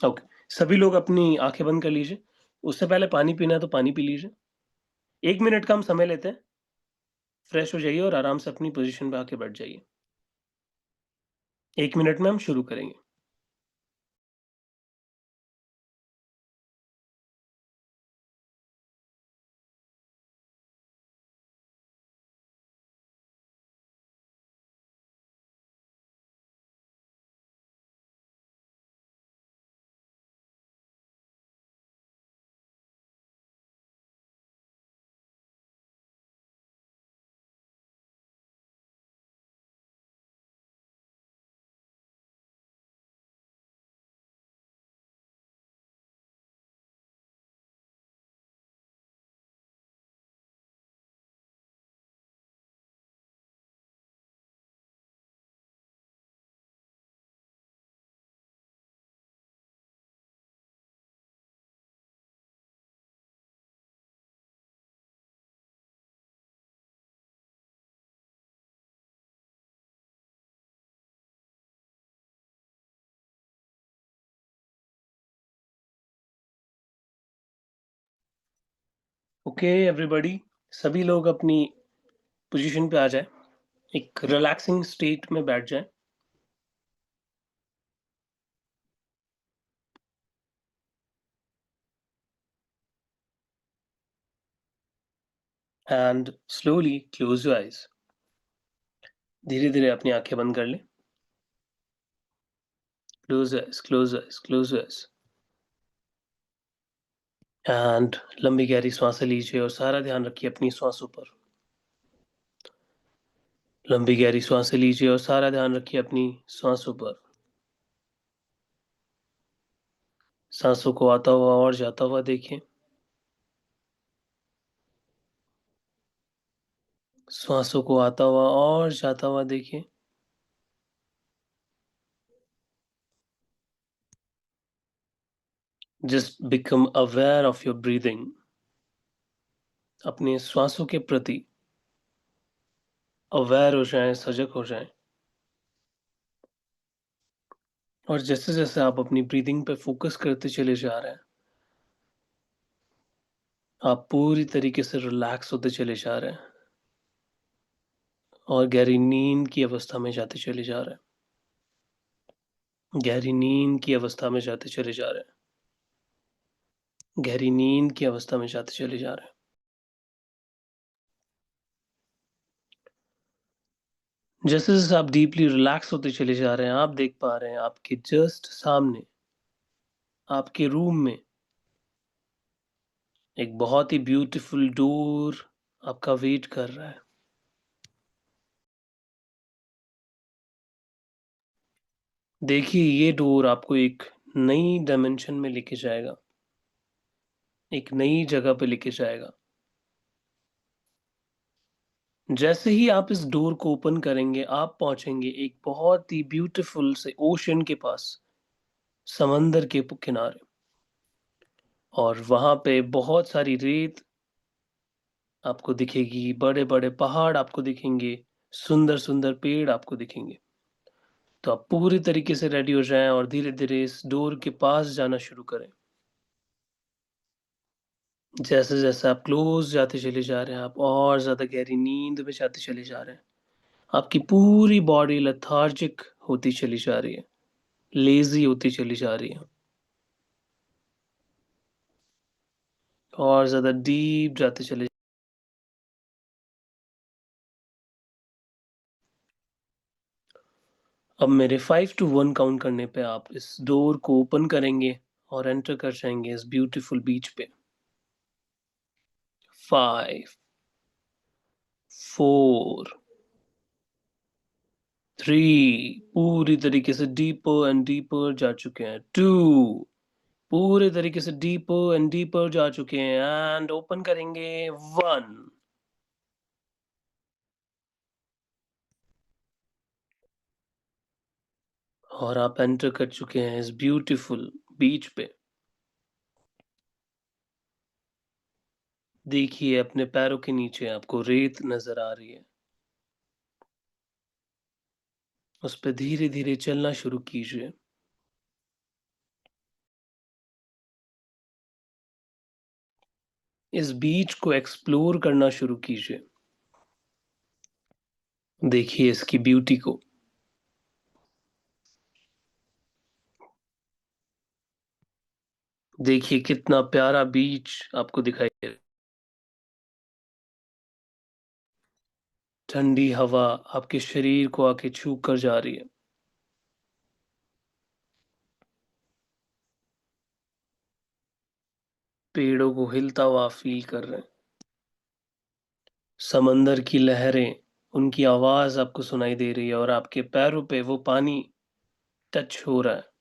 ओके, सभी लोग अपनी आँखें बंद कर लीजिए। उससे पहले पानी पीना है तो पानी पी लीजिए। 1 मिनट का हम समय लेते हैं, फ्रेश हो जाइए और आराम से अपनी पोज़ीशन पे आके बैठ जाइए। 1 मिनट में हम शुरू करेंगे। ओके एवरीबॉडी, सभी लोग अपनी पोज़ीशन पे आ जाएँ। एक रिलैक्सिंग स्टेट में बैठ जाएँ। And slowly close your eyes. धीरे-धीरे अपनी आँखें बंद कर लें। Close your eyes, close your eyes, close your eyes. And लंबी गहरी सांसें लीजिए और सारा ध्यान रखिए अपनी श्वासों पर। लंबी गहरी सांसें लीजिए और सारा ध्यान रखिए अपनी श्वासों पर। सांसों को आता हुआ और जाता हुआ देखिए। श्वासों को आता हुआ और जाता हुआ देखिए। Just become aware of your breathing. अपने श्वासों के प्रति अवेयर हो जाएं, सजग हो जाएं। और जैसे-जैसे आप अपनी ब्रीदिंग पे फोकस करते चले जा रहे हैं, आप पूरी तरीके से रिलैक्स होते चले जा रहे हैं और गहरी नींद की अवस्था में जाते चले जा रहे हैं। गहरी नींद की अवस्था में जाते चले जा रहे हैं। गहरी नींद की अवस्था में जाते चले जा रहे हैं। जैसे-जैसे आप डीपली रिलैक्स होते चले जा रहे हैं, आप देख पा रहे हैं आपके जस्ट सामने, आपके रूम में एक बहुत ही ब्यूटीफुल डोर आपका वेट कर रहा है। देखिए ये डोर आपको एक नई डायमेंशन में लेके जाएगा, एक नई जगह पे लेके जाएगा। जैसे ही आप इस डोर को ओपन करेंगे, आप पहुँचेंगे एक बहुत ही ब्यूटीफुल से ओशन के पास, समंदर के किनारे और वहाँ पे बहुत सारी रेत आपको दिखेगी, बड़े-बड़े पहाड़ आपको दिखेंगे, सुंदर-सुंदर पेड़ आपको दिखेंगे। तो आप पूरी तरीके से रेडी हो जाएँ और धीरे-धीरे इस डोर के पास जाना शुरू करें। जैसे-जैसे आप क्लोज़ जाते चले जा रहे हैं, आप और ज़्यादा गहरी नींद में जाते चले जा रहे हैं। आपकी पूरी बॉडी लेथार्जिक होती चली जा रही है, लेज़ी होती चली जा रही है और ज़्यादा डीप जाते चले। अब मेरे 5 टू 1 काउंट करने पे आप इस डोर को ओपन करेंगे और एंटर कर जाएँगे इस ब्यूटीफुल बीच पे। 5, 4, 3 पूरी तरीके से डीपर एंड डीपर जा चुके हैं। 2 पूरे तरीके से डीपर एंड डीपर जा चुके हैं एंड ओपन करेंगे 1 और आप एंटर कर चुके हैं इस ब्यूटीफुल बीच पे। देखिए अपने पैरों के नीचे आपको रेत नज़र आ रही है। उस पे धीरे-धीरे चलना शुरू कीजिए। इस बीच को एक्सप्लोर करना शुरू कीजिए। देखिए इसकी ब्यूटी को। देखिए कितना प्यारा बीच आपको दिखाई दे रहा है। ठंडी हवा आपके शरीर को आके छू कर जा रही है। पेड़ों को हिलता हुआ फ़ील कर रहे हैं। समंदर की लहरें, उनकी आवाज़ आपको सुनाई दे रही है और आपके पैरों पे वो पानी टच हो रहा है।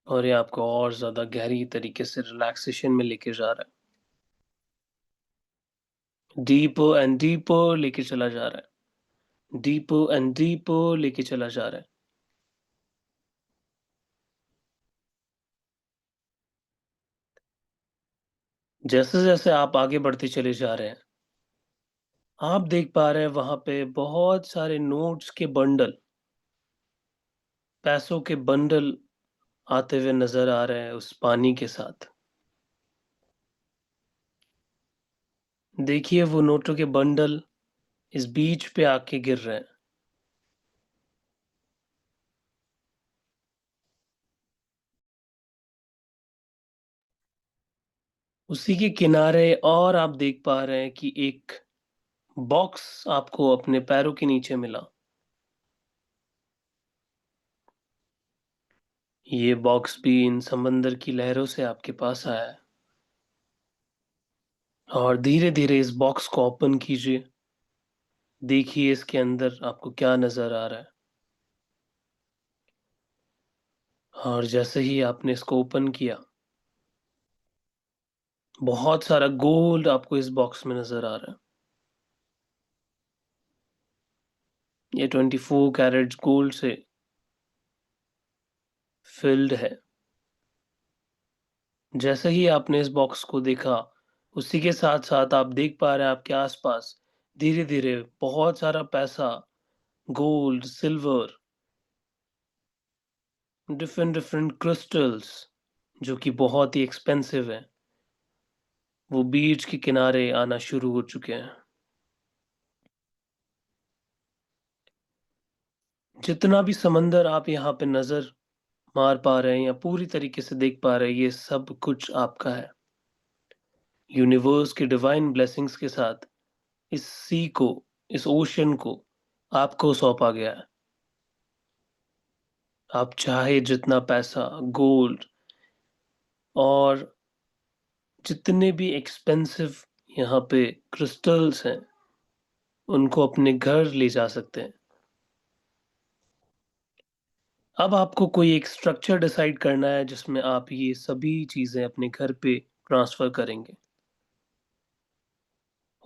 और ये आपको और ज़्यादा गहरी तरीके से रिलैक्सेशन में लेके जा रहा है। डीपर एंड डीपर लेके चला जा रहा है। डीपर एंड डीपर लेके चला जा रहा है। जैसे-जैसे आप आगे बढ़ते चले जा रहे हैं, आप देख पा रहे हैं वहाँ पे बहुत सारे नोट्स के बंडल, पैसों के बंडल आते हुए नज़र आ रहे हैं उस पानी के साथ। देखिए वो नोटों के बंडल इस बीच पे आके गिर रहे हैं। उसी के किनारे और आप देख पा रहे हैं कि एक बॉक्स आपको अपने पैरों के नीचे मिला। ये बॉक्स भी इन समंदर की लहरों से आपके पास आया है और धीरे-धीरे इस बॉक्स को ओपन कीजिए। देखिए इसके अंदर आपको क्या नज़र आ रहा है और जैसे ही आपने इसको ओपन किया, बहुत सारा गोल्ड आपको इस बॉक्स में नज़र आ रहा है। ये 24 कैरेट्स गोल्ड से फिल्ड है। जैसे ही आपने इस बॉक्स को देखा, उसी के साथ-साथ आप देख पा रहे हैं आपके आस-पास धीरे-धीरे बहुत सारा पैसा, गोल्ड, सिल्वर, डिफरेंट-डिफरेंट क्रिस्टल्स जो कि बहुत ही एक्सपेंसिव हैं, वो बीच के किनारे आना शुरू हो चुके हैं। जितना भी समंदर आप यहाँ पे नज़र मार पा रहे हैं या पूरी तरीके से देख पा रहे हैं, ये सब कुछ आपका है। यूनिवर्स की डिवाइन ब्लेसिंग्स के साथ इस सी को, इस ओशन को आपको सौंपा गया है। आप चाहे जितना पैसा, गोल्ड और जितने भी एक्सपेंसिव यहाँ पे क्रिस्टल्स हैं, उनको अपने घर ले जा सकते हैं। अब आपको कोई एक स्ट्रक्चर डिसाइड करना है जिसमें आप ये सभी चीज़ें अपने घर पे ट्रांसफ़र करेंगे।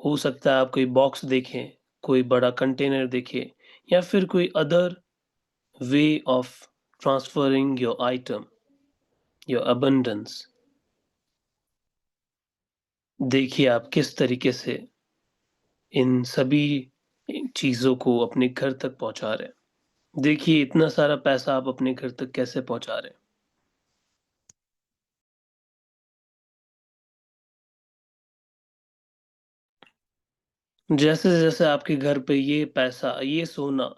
हो सकता है आप कोई बॉक्स देखें, कोई बड़ा कंटेनर देखें या फिर कोई other way of transferring your item. Your abundance. देखिए आप किस तरीके से इन सभी चीज़ों को अपने घर तक पहुँचा रहे हैं। देखिए इतना सारा पैसा आप अपने घर तक कैसे पहुँचा रहे हैं। जैसे-जैसे आपके घर पे ये पैसा, ये सोना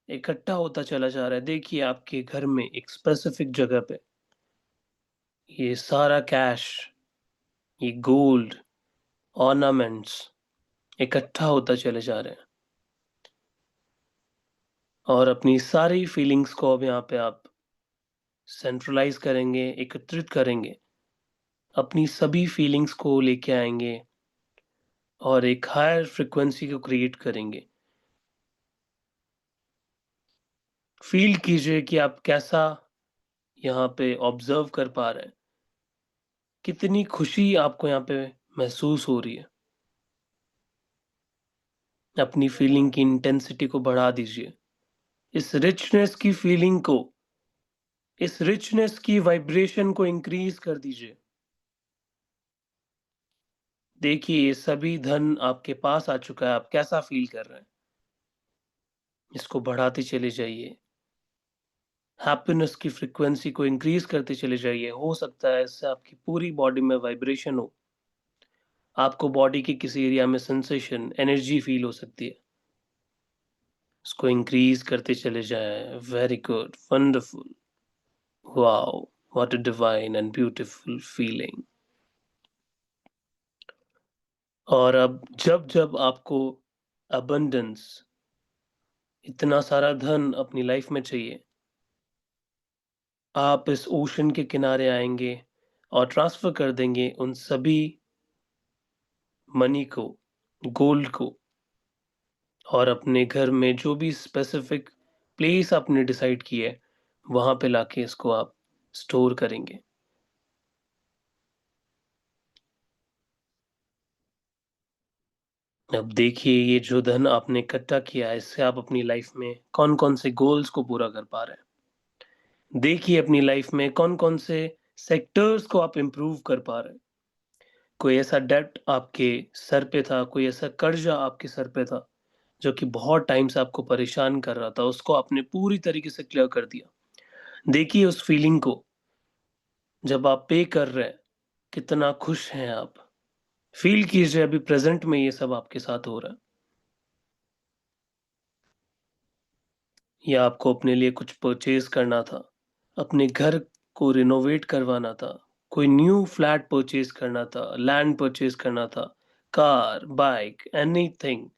इकट्ठा होता चला जा रहा है, देखिए आपके घर में एक स्पेसिफिक जगह पे ये सारा कैश, ये गोल्ड, ऑर्नामेंट्स इकट्ठा होता चले जा रहे हैं और अपनी सारी फीलिंग्स को अब यहाँ पे आप सेंट्रलाइज़ करेंगे, एकत्रित करेंगे, अपनी सभी फीलिंग्स को लेके आएँगे और एक हायर फ्रीक्वेंसी को क्रिएट करेंगे। फ़ील कीजिए कि आप कैसा यहाँ पे ऑब्ज़र्व कर पा रहे हैं, कितनी खुशी आपको यहाँ पे महसूस हो रही है। अपनी फीलिंग की इंटेंसिटी को बढ़ा दीजिए। इस रिचनेस की फीलिंग को, इस रिचनेस की वाइब्रेशन को इंक्रीज़ कर दीजिए। देखिए ये सभी धन आपके पास आ चुका है, आप कैसा फ़ील कर रहे हैं? इसको बढ़ाते चले जाइए। हैप्पीनेस की फ्रीक्वेंसी को इंक्रीज़ करते चले जाइए। हो सकता है इससे आपकी पूरी बॉडी में वाइब्रेशन हो। आपको बॉडी के किसी एरिया में सेंसेशन, एनर्जी फ़ील हो सकती है। इसको इंक्रीज़ करते चले जाएँ। Very good, wonderful, wow! What a divine and beautiful feeling. और अब जब-जब आपको अबंडेंस, इतना सारा धन अपनी लाइफ़ में चाहिए, आप इस ओशन के किनारे आएँगे और ट्रांसफ़र कर देंगे उन सभी मनी को, गोल्ड को और अपने घर में जो भी स्पेसिफ़िक प्लेस आपने डिसाइड की है, वहाँ पे लाके इसको आप स्टोर करेंगे। अब देखिए ये जो धन आपने इकट्ठा किया है, इससे आप अपनी लाइफ़ में कौन-कौन से गोल्स को पूरा कर पा रहे हैं। देखिए अपनी लाइफ़ में कौन-कौन से सेक्टर्स को आप इम्प्रूव कर पा रहे हैं। कोई ऐसा डेब्ट आपके सर पे था, कोई ऐसा कर्ज़ा आपके सर पे था, जो कि बहुत टाइम से आपको परेशान कर रहा था, उसको आपने पूरी तरीके से क्लियर कर दिया। देखिए उस फीलिंग को, जब आप पे कर रहे हैं, कितना खुश हैं आप। फ़ील कीजिए अभी प्रेज़ेंट में ये सब आपके साथ हो रहा है। या आपको अपने लिए कुछ परचेज़ करना था, अपने घर को रिनोवेट करवाना था, कोई न्यू फ्लैट परचेज़ करना था, लैंड परचेज़ करना था, कार, बाइक, एनीथिंग।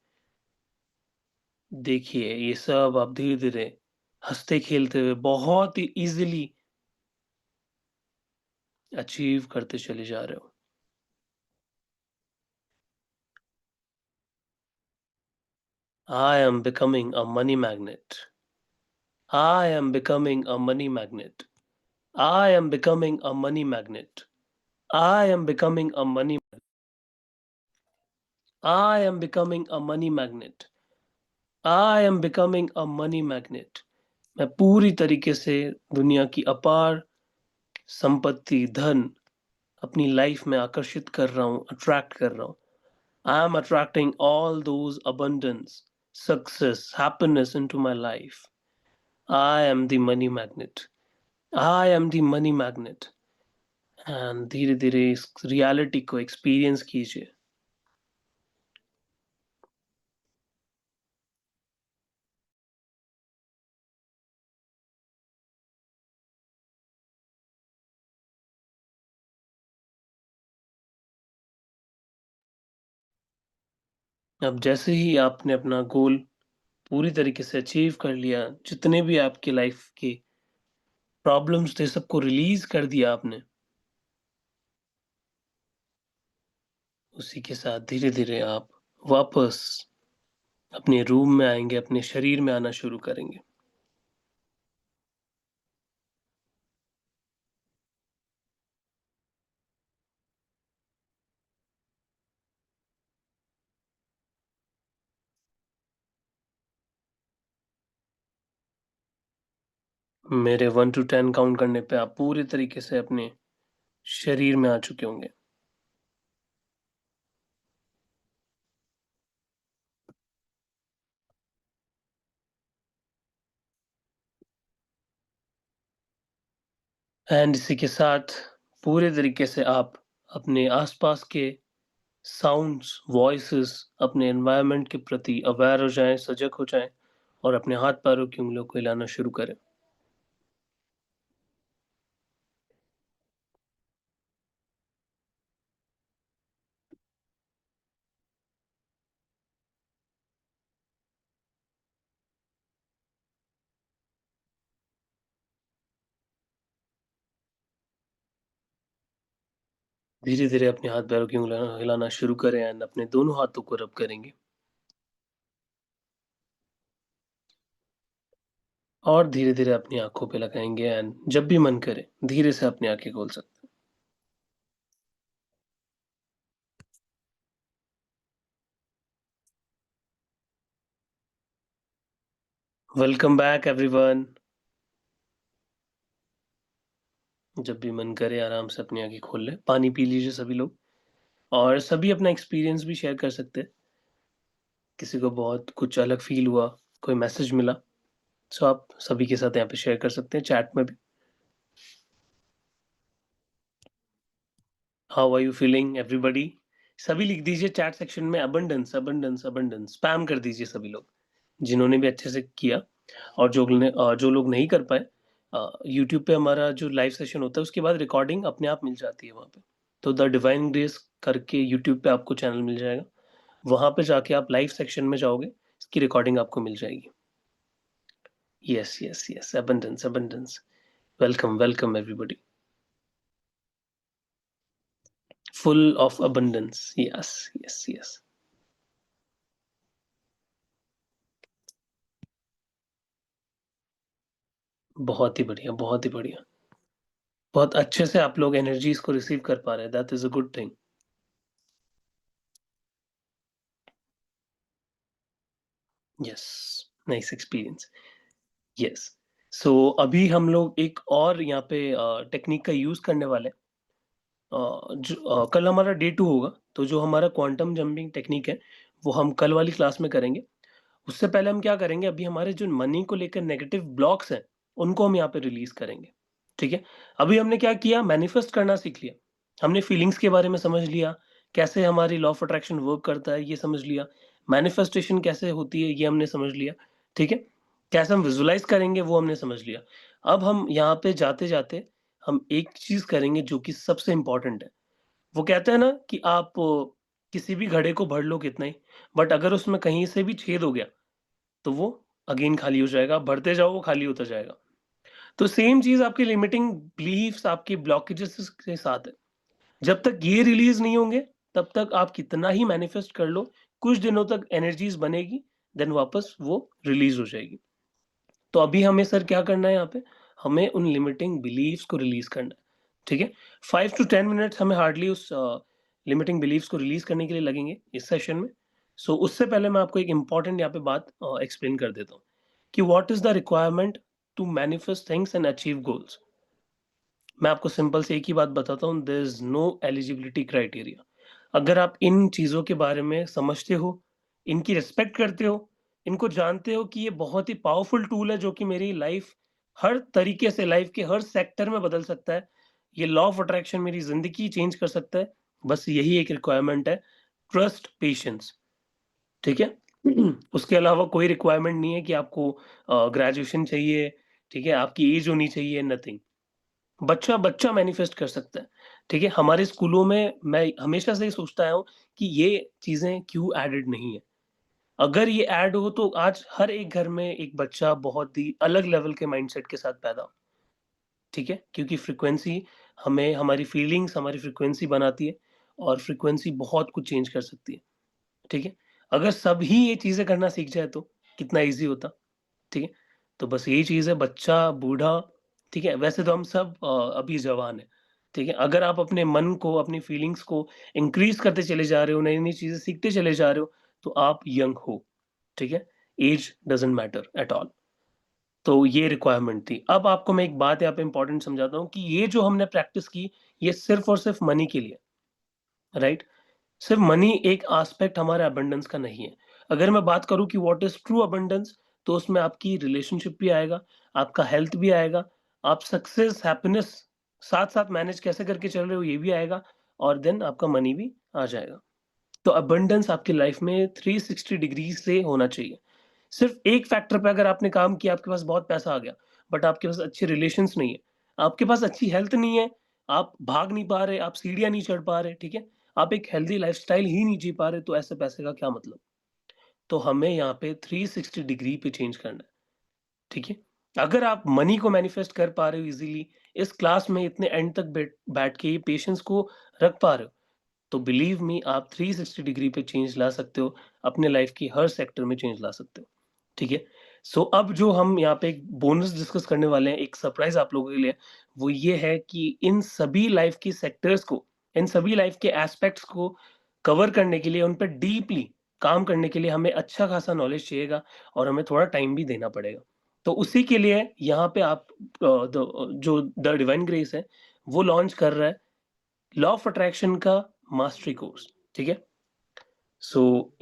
देखिए, ये सब आप धीरे-धीरे, हँसते-खेलते हुए बहुत ही ईज़िली अचीव करते चले जा रहे हो। I am becoming a money magnet. I am becoming a money magnet. I am becoming a money magnet. I am becoming a money I am becoming a money magnet. I am becoming a money magnet. मैं पूरी तरीके से दुनिया की अपार संपत्ति, धन अपनी लाइफ़ में आकर्षित कर रहा हूँ, अट्रैक्ट कर रहा हूँ। I am attracting all those abundance, success, happiness into my life. I am the money magnet. I am the money magnet. And धीरे-धीरे इस रियलिटी को एक्सपीरियंस कीजिए। अब जैसे ही आपने अपना गोल पूरी तरीके से अचीव कर लिया, जितने भी आपकी लाइफ़ के प्रॉब्लम्स थे, सबको रिलीज़ कर दिया आपने, उसी के साथ धीरे-धीरे आप वापस अपने रूम में आएँगे, अपने शरीर में आना शुरू करेंगे। मेरे 1 टू 10 काउंट करने पे आप पूरे तरीके से अपने शरीर में आ चुके होंगे। एंड इसी के साथ पूरे तरीके से आप अपने आसपास के साउंड्स, वॉइसेस, अपने एनवायरनमेंट के प्रति अवेयर हो जाएँ, सजग हो जाएँ और अपने हाथ-पैरों की उँगलियों को हिलाना शुरू करें। धीरे-धीरे अपने हाथ-पैरों की उँगलियाँ हिलाना शुरू करें एंड अपने दोनों हाथों को रब करेंगे और धीरे-धीरे अपनी आँखों पे लगाएँगे एंड जब भी मन करे, धीरे से अपनी आँखें खोल सकते हैं। Welcome back everyone. जब भी मन करे आराम से अपनी आँखें खोल लें, पानी पी लीजिए सभी लोग और सभी अपना एक्सपीरियंस भी शेयर कर सकते हैं। किसी को बहुत कुछ अलग फ़ील हुआ, कोई मैसेज मिला, सो आप सभी के साथ यहाँ पे शेयर कर सकते हैं चैट में भी। How are you feeling everybody? सभी लिख दीजिए चैट सेक्शन में अबंडेंस, अबंडेंस, अबंडेंस, स्पैम कर दीजिए सभी लोग, जिन्होंने भी अच्छे से किया और जो लोग नहीं कर पाए यूट्यूब पे हमारा जो लाइव सेशन होता है उसके बाद रिकॉर्डिंग अपने आप मिल जाती है वहाँ पे। तो द डिवाइन ग्रेस करके यूट्यूब पे आपको चैनल मिल जाएगा। वहाँ पे जाके आप लाइव सेक्शन में जाओगे, इसकी रिकॉर्डिंग आपको मिल जाएगी। Yes, yes, yes, abundance, abundance. Welcome, welcome everybody. Full of abundance. Yes, yes, yes. बहुत ही बढ़िया, बहुत ही बढ़िया। बहुत अच्छे से आप लोग एनर्जीज़ को रिसीव कर पा रहे हैं, that is a good thing. Yes, nice experience. Yes. So अभी हम लोग एक और यहाँ पे टेक्नीक का यूज़ करने वाले हैं। कल हमारा डे 2 होगा, तो जो हमारा क्वांटम जंपिंग टेक्नीक है, वो हम कल वाली क्लास में करेंगे। उससे पहले हम क्या करेंगे, अभी हमारे जो मनी को लेकर नेगेटिव ब्लॉक्स हैं, उनको हम यहाँ पे रिलीज़ करेंगे, ठीक है? अभी हमने क्या किया, मैनिफेस्ट करना सीख लिया। हमने फीलिंग्स के बारे में समझ लिया, कैसे हमारी लॉ ऑफ अट्रैक्शन वर्क करता है, ये समझ लिया। मैनिफेस्टेशन कैसे होती है, ये हमने समझ लिया, ठीक है? कैसे हम विज़ुअलाइज़ करेंगे, वो हमने समझ लिया। अब हम यहाँ पे जाते-जाते हम एक चीज़ करेंगे जो कि सबसे इम्पोर्टेंट है। वो कहते हैं ना कि आप किसी भी घड़े को भर लो कितना ही, बट अगर उसमें कहीं से भी छेद हो गया, तो वो अगेन खाली हो जाएगा, आप भरते जाओ वो खाली होता जाएगा। तो सेम चीज़ आपकी लिमिटिंग बिलीफ्स, आपकी ब्लॉकेजेस के साथ है। जब तक ये रिलीज़ नहीं होंगे, तब तक आप कितना ही मैनिफेस्ट कर लो, कुछ दिनों तक एनर्जीज़ बनेगी, देन वापस वो रिलीज़ हो जाएगी। तो अभी हमें सर क्या करना है यहाँ पे? हमें उन लिमिटिंग बिलीफ्स को रिलीज़ करना है, ठीक है? 5 टू 10 मिनट्स हमें हार्डली उस लिमिटिंग बिलीफ्स को रिलीज़ करने के लिए लगेंगे इस सेशन में। सो उससे पहले मैं आपको एक इम्पोर्टेंट यहाँ पे बात एक्सप्लेन कर देता हूँ कि what is the requirement to manifest things and achieve goals. मैं आपको सिंपल से एक ही बात बताता हूँ, there is no eligibility criteria. अगर आप इन चीज़ों के बारे में समझते हो, इनकी रिस्पेक्ट करते हो, इनको जानते हो कि ये बहुत ही पावरफुल टूल है जो कि मेरी लाइफ़ हर तरीके से लाइफ़ के हर सेक्टर में बदल सकता है। ये लॉ ऑफ अट्रैक्शन मेरी ज़िंदगी चेंज कर सकता है। बस यही एक रिक्वायरमेंट है, ट्रस्ट, पेशेंस, ठीक है? उसके अलावा कोई रिक्वायरमेंट नहीं है कि आपको ग्रेजुएशन चाहिए, ठीक है? आपकी एज होनी चाहिए, नथिंग। बच्चा मैनिफेस्ट कर सकता है, ठीक है? हमारे स्कूलों में मैं हमेशा से ये सोचता आया हूँ कि ये चीज़ें क्यों एडेड नहीं है? अगर ये ऐड हो तो आज हर एक घर में एक बच्चा बहुत ही अलग लेवल के माइंडसेट के साथ पैदा हो, ठीक है? क्योंकि फ्रीक्वेंसी हमें हमारी फीलिंग्स हमारी फ्रीक्वेंसी बनाती है और फ्रीक्वेंसी बहुत कुछ चेंज कर सकती है, ठीक है? अगर सभी ये चीज़ें करना सीख जाए तो कितना ईज़ी होता। ठीक है? तो बस यही चीज़ है बच्चा, बूढ़ा, ठीक है? वैसे तो हम सब अभी जवान हैं, ठीक है? अगर आप अपने मन को, अपनी फीलिंग्स को इंक्रीज़ करते चले जा रहे हो, नई-नई चीज़ें सीखते चले जा रहे हो, तो आप यंग हो, ठीक है? Age doesn't matter at all. तो ये रिक्वायरमेंट थी। अब आपको मैं एक बात यहाँ पे इंपॉर्टेंट समझाता हूँ कि ये जो हमने प्रैक्टिस की, ये सिर्फ और सिर्फ मनी के लिए, राइट? सिर्फ मनी एक एस्पेक्ट हमारे अबंडेंस का नहीं है। अगर मैं बात करूँ कि व्हाट इज ट्रू अबंडेंस, तो उसमें आपकी रिलेशनशिप भी आएगा, आपका हेल्थ भी आएगा, आप सक्सेस हैप्पीनेस साथ साथ मैनेज कैसे करके चल रहे हो ये भी आएगा, और देन आपका मनी भी आ जाएगा। तो अबंडेंस आपकी लाइफ में 360 डिग्री से होना चाहिए। सिर्फ एक फैक्टर पे अगर आपने काम किया, आपके पास बहुत पैसा आ गया, बट आपके पास अच्छे रिलेशंस नहीं है, आपके पास अच्छी हेल्थ नहीं है, आप भाग नहीं पा रहे, आप सीढ़ियाँ नहीं चढ़ पा रहे, ठीक है? आप एक हेल्दी लाइफ़स्टाइल ही नहीं जी पा रहे, तो ऐसे पैसे का क्या मतलब? तो हमें यहाँ पे 360 डिग्री पे चेंज करना है, ठीक है? अगर आप मनी को मैनिफेस्ट कर पा रहे हो इज़िली, इस क्लास में इतने एंड तक बैठ के ये पेशेंस को रख पा रहे हो, तो बिलीव मी आप 360 डिग्री पे चेंज ला सकते हो, अपने लाइफ़ की हर सेक्टर में चेंज ला सकते हो। ठीक है? सो अब जो हम यहाँ पे एक बोनस डिस्कस करने वाले हैं, एक सरप्राइज़ आप लोगों के लिए, वो ये है कि इन सभी लाइफ़ की सेक्टर्स को, इन सभी लाइफ़ के एस्पेक्ट्स को कवर करने के लिए, उन पे डीपली काम करने के लिए हमें अच्छा खासा नॉलेज चाहिएगा और हमें थोड़ा टाइम भी देना पड़ेगा। तो उसी के लिए यहाँ पे आप जो द डिवाइन ग्रेस है, वो लॉन्च कर रहा है लॉ ऑफ अट्रैक्शन का मास्टरी कोर्स, ठीक है?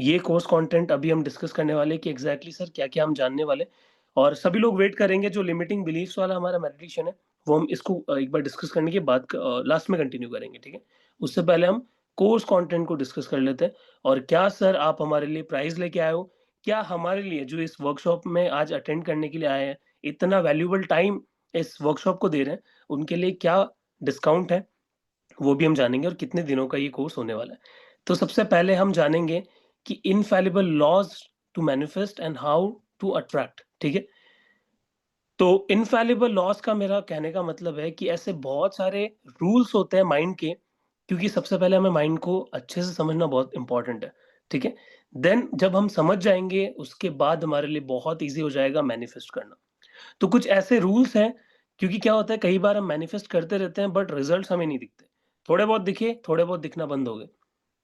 ये कोर्स कंटेंट अभी हम डिस्कस करने वाले हैं कि एग्जैक्टली सर क्या-क्या हम जानने वाले हैं, और सभी लोग वेट करेंगे। जो लिमिटिंग बिलीफ्स वाला हमारा मेडिटेशन है, वो हम इसको एक बार डिस्कस करने के बाद लास्ट में कंटिन्यू करेंगे, ठीक है? उससे पहले हम कोर्स कंटेंट को डिस्कस कर लेते हैं। और क्या सर आप हमारे लिए प्राइज़ लेके आए हो? क्या हमारे लिए जो इस वर्कशॉप में आज अटेंड करने के लिए आए हैं, इतना वैल्यूएबल टाइम इस वर्कशॉप को दे रहे हैं, उनके लिए क्या डिस्काउंट है? वो भी हम जानेंगे, और कितने दिनों का ये कोर्स होने वाला है। तो सबसे पहले हम जानेंगे कि infallible laws to manifest and how to attract, ठीक है? तो इनफैलिबल लॉज़ का मेरा कहने का मतलब है कि ऐसे बहुत सारे रूल्स होते हैं माइंड के, क्योंकि सबसे पहले हमें माइंड को अच्छे से समझना बहुत इम्पोर्टेंट है, ठीक है? देन जब हम समझ जाएँगे, उसके बाद हमारे लिए बहुत ईज़ी हो जाएगा मैनिफेस्ट करना। तो कुछ ऐसे रूल्स हैं, क्योंकि क्या होता है कई बार हम मैनिफेस्ट करते रहते हैं बट रिजल्ट्स हमें नहीं दिखते। थोड़े बहुत दिखे, थोड़े बहुत दिखना बंद हो गए।